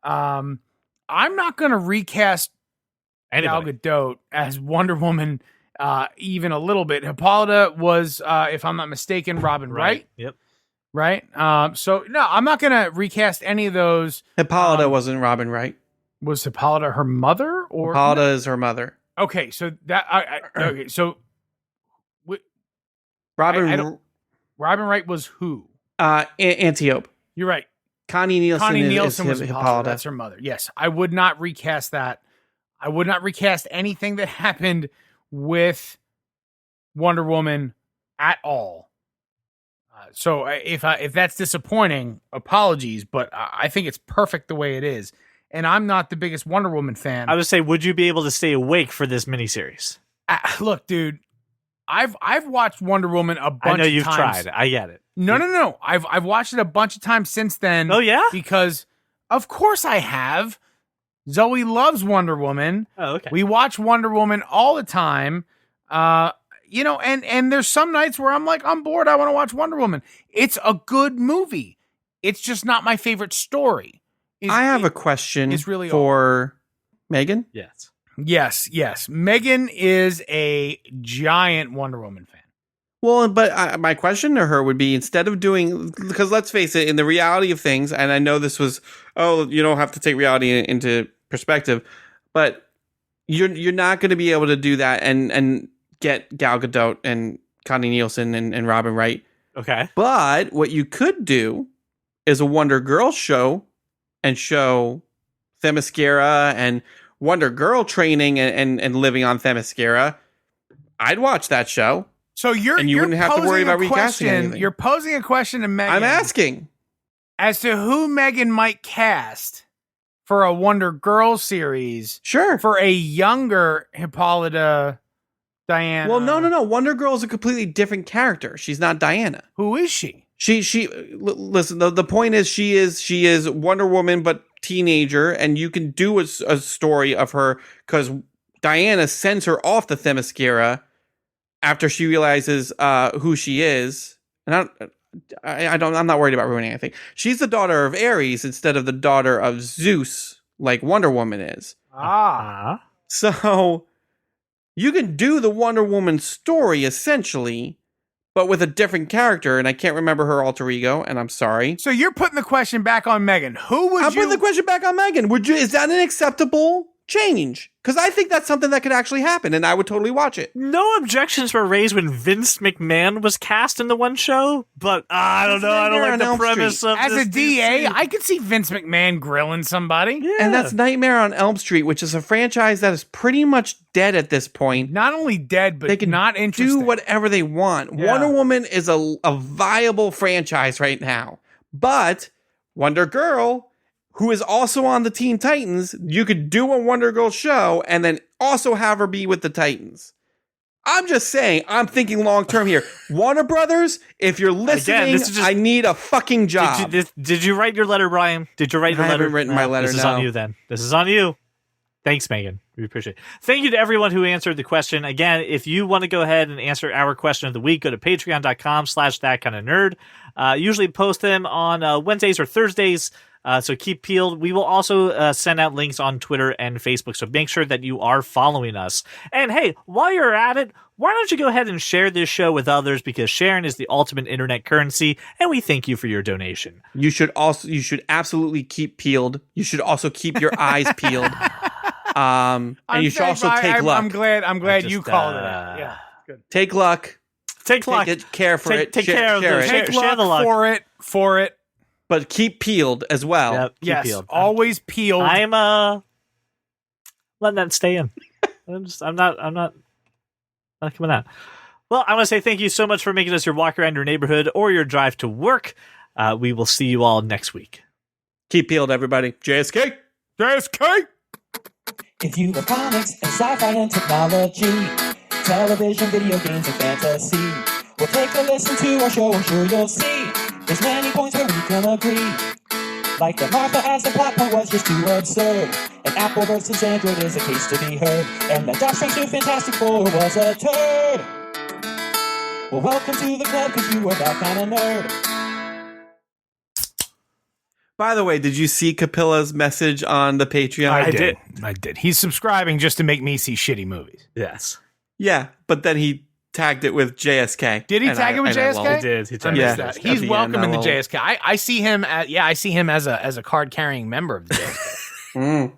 S2: I'm not going to recast Gal Gadot as Wonder Woman even a little bit. Hippolyta was, if I'm not mistaken, Robin Wright.
S1: Yep.
S2: Right? So, no, I'm not going to recast any of those.
S3: Hippolyta wasn't Robin Wright.
S2: Was Hippolyta her mother? Or
S3: Hippolyta is her mother.
S2: Okay, so that... okay, so...
S3: Robin
S2: Wright was who?
S3: Antiope.
S2: You're right.
S3: Connie Nielsen is
S2: was
S3: Hippolyta.
S2: That's her mother. Yes, I would not recast that. I would not recast anything that happened with Wonder Woman at all. So if that's disappointing, apologies, but I think it's perfect the way it is. And I'm not the biggest Wonder Woman fan.
S1: I would say, would you be able to stay awake for this miniseries?
S2: Look, dude, I've watched Wonder Woman a bunch of times.
S1: I know you've tried. I get it.
S2: No. I've watched it a bunch of times since then.
S1: Oh, yeah?
S2: Because, of course I have. Zoe loves Wonder Woman.
S1: Oh, okay.
S2: We watch Wonder Woman all the time. And there's some nights where I'm like, I'm bored. I want to watch Wonder Woman. It's a good movie. It's just not my favorite story.
S3: I have a question for Megan.
S2: Yes. Megan is a giant Wonder Woman fan.
S3: Well, but my question to her would be, instead of doing, because let's face it, in the reality of things, and I know this was, you don't have to take reality into perspective, but you're not going to be able to do that and get Gal Gadot and Connie Nielsen and Robin Wright.
S1: Okay.
S3: But what you could do is a Wonder Girl show and show Themyscira and Wonder Girl training and living on Themyscira. I'd watch that show.
S2: So you
S3: wouldn't have to worry about recasting anything.
S2: You're posing a question to Megan.
S3: I'm asking
S2: as to who Megan might cast for a Wonder Girl series.
S3: Sure.
S2: For a younger Hippolyta Diana.
S3: Well, no. Wonder Girl is a completely different character. She's not Diana.
S2: Who is she?
S3: Listen, the point is she is Wonder Woman, but teenager, and you can do a story of her because Diana sends her off to Themyscira after she realizes who she is. And I'm not worried about ruining anything. She's the daughter of Ares instead of the daughter of Zeus, like Wonder Woman is. So you can do the Wonder Woman story essentially, but with a different character, and I can't remember her alter ego, and I'm sorry.
S2: So you're putting the question back on Megan.
S3: I'm putting the question back on Megan. Is that an acceptable change? Because I think that's something that could actually happen, and I would totally watch it.
S1: No objections were raised when Vince McMahon was cast in the one show, but I don't know. I don't like the premise of
S2: as
S1: this
S2: a DA. I could see Vince McMahon grilling somebody.
S1: Yeah.
S3: And that's Nightmare on Elm Street, which is a franchise that is pretty much dead at this point.
S2: Not only dead, but
S3: they can
S2: not interested.
S3: Do whatever they want. Yeah. Wonder Woman is a viable franchise right now, but Wonder Girl, who is also on the Teen Titans, you could do a Wonder Girl show and then also have her be with the Titans. I'm just saying, I'm thinking long term here. Warner Brothers, if you're listening, I need a fucking job.
S1: Did you write your letter, Brian? Did you write your letter?
S3: I haven't written my letter,
S1: This is on you then. This is on you. Thanks, Megan. We appreciate it. Thank you to everyone who answered the question. Again, if you want to go ahead and answer our question of the week, go to patreon.com/thatkindofnerd. Usually post them on Wednesdays or Thursdays. So keep peeled. We will also send out links on Twitter and Facebook. So make sure that you are following us. And hey, while you're at it, why don't you go ahead and share this show with others, because sharing is the ultimate internet currency, and we thank you for your donation.
S3: You should absolutely keep peeled. You should also keep your eyes peeled. And you should also take luck.
S2: I'm glad you called it out. Yeah, good.
S3: Take luck.
S1: Take luck.
S3: Care for it.
S1: Take care of it.
S2: Share the luck for it.
S3: But keep peeled as well.
S1: Yep,
S2: yes,
S1: peeled.
S2: always peeled.
S1: I'm letting that stay in. I'm not coming out. Well, I want to say thank you so much for making us your walk around your neighborhood or your drive to work. We will see you all next week.
S3: Keep peeled, everybody. JSK.
S4: If you love comics and sci-fi and technology, television, video games, and fantasy, well, take a listen to our show. I'm sure you'll see There's many points where we can agree. Like that Martha as the plot point was just too absurd. And Apple versus Android is a case to be heard. And that Josh Trank's new Fantastic Four was a turd. Well, welcome to the club, cause you are that kind of nerd.
S3: By the way, did you see Capilla's message on the Patreon?
S2: I did. He's subscribing just to make me see shitty movies.
S1: Yes.
S3: Yeah, but then he tagged it with JSK.
S2: Did he tag it with JSK?
S1: He did. He
S2: I
S1: tagged
S2: missed
S1: it.
S2: that. He's
S3: Yeah,
S2: welcome in the
S3: no.
S2: JSK. I see him as a card carrying member of the JSK.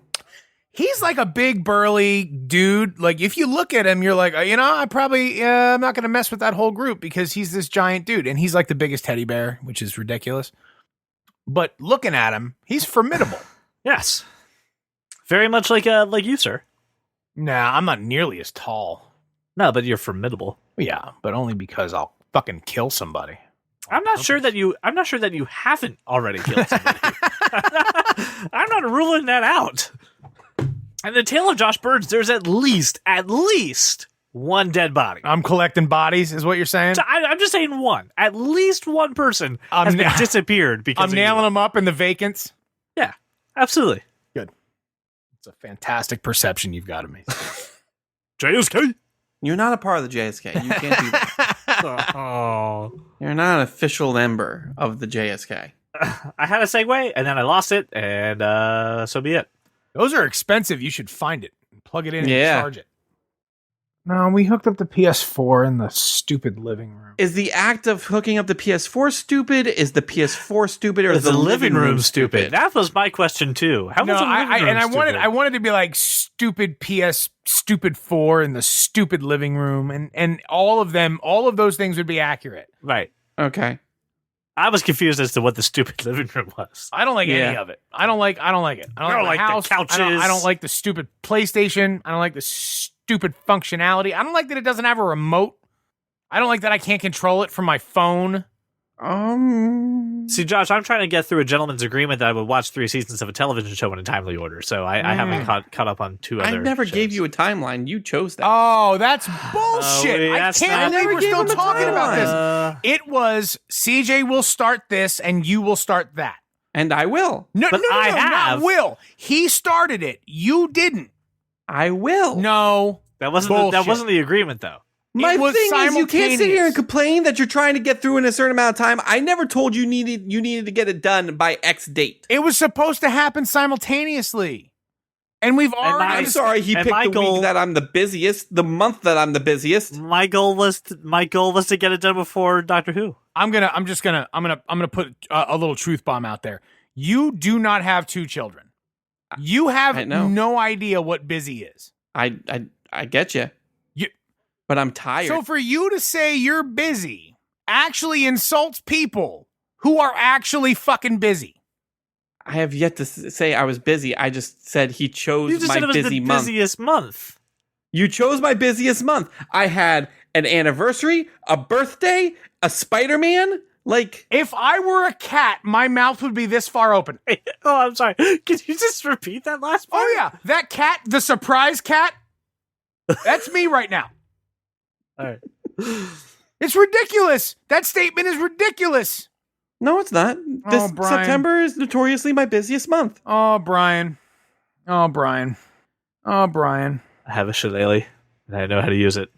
S2: He's like a big burly dude. Like if you look at him, you're like, I'm not going to mess with that whole group because he's this giant dude, and he's like the biggest teddy bear, which is ridiculous. But looking at him, he's formidable.
S1: Yes. Very much like you, sir.
S2: Nah, I'm not nearly as tall.
S1: No, but you're formidable.
S2: Yeah, but only because I'll fucking kill somebody.
S1: I'm not sure that you haven't already killed somebody. I'm not ruling that out. In the tale of Josh Burns, there's at least one dead body.
S2: I'm collecting bodies, is what you're saying?
S1: So I'm just saying one. At least one person has been disappeared because
S2: I'm nailing them up in the vacants.
S1: Yeah, absolutely.
S2: Good. It's a fantastic perception you've got of me.
S1: JSK.
S3: You're not a part of the JSK. You can't do that.
S1: Oh.
S3: You're not an official member of the JSK.
S1: I had a segue, and then I lost it, and so be it.
S2: Those are expensive. You should find it and plug it in and
S3: Yeah.
S2: charge it. No, we hooked up the PS4 in the stupid living room.
S3: Is the act of hooking up the PS4 stupid? Is the PS4 stupid, or is the living room stupid?
S1: That was my question too. How was the living room stupid?
S2: I wanted to be like stupid stupid 4 in the stupid living room, and all of those things would be accurate.
S1: Right.
S3: Okay.
S1: I was confused as to what the stupid living room was.
S2: I don't like any of it. I don't like it. I don't like the house.
S1: the couches.
S2: I don't like the stupid PlayStation. I don't like the stupid functionality. I don't like that it doesn't have a remote. I don't like that I can't control it from my phone.
S1: See, Josh, I'm trying to get through a gentleman's agreement that I would watch 3 seasons of a television show in a timely order, so I haven't caught up on 2 other
S3: I never
S1: shows.
S3: gave you a timeline. You chose that.
S2: Oh, that's bullshit. I
S1: that's
S2: can't
S1: not-
S2: believe we're still
S3: him a
S2: talking about
S3: timeline.
S2: this. It was CJ will start this and you will start that.
S3: And I will.
S2: No,
S1: But I have.
S2: not will. He started it. You didn't.
S3: I will.
S2: No.
S1: That wasn't
S2: Bullshit.
S1: the agreement, though.
S3: My
S2: It was
S3: thing is, you can't sit here
S2: simultaneous.
S3: and complain that you're trying to get through in a certain amount of time. I never told you needed to get it done by X date.
S2: It was supposed to happen simultaneously. And we've already
S3: I'm sorry he
S1: and
S3: picked
S1: my
S3: the
S1: goal-
S3: week that I'm the busiest, the month that I'm the busiest.
S1: My goal was to get it done before Doctor Who.
S2: I'm gonna put a little truth bomb out there. You do not have 2 children. You
S3: I
S2: have
S3: know.
S2: no idea what busy is.
S3: I get you. But I'm tired.
S2: So for you to say you're busy actually insults people who are actually fucking busy.
S3: I have yet to say I was busy. I just said he chose
S1: You just
S3: my
S1: said it was
S3: busy
S1: the
S3: month.
S1: busiest month.
S3: You chose my busiest month. I had an anniversary, a birthday, a Spider-Man. Like,
S2: If I were a cat, my mouth would be this far open.
S1: Oh, I'm sorry. Can you just repeat that last part?
S2: Oh yeah, that cat, the surprise cat, that's me right now.
S1: All right.
S2: It's ridiculous. That statement is ridiculous.
S3: no, it's not.
S2: Oh, Brian.
S3: September is notoriously my busiest month.
S2: Oh, Brian. Oh, Brian. Oh, Brian.
S1: I have a shillelagh, and I know how to use it.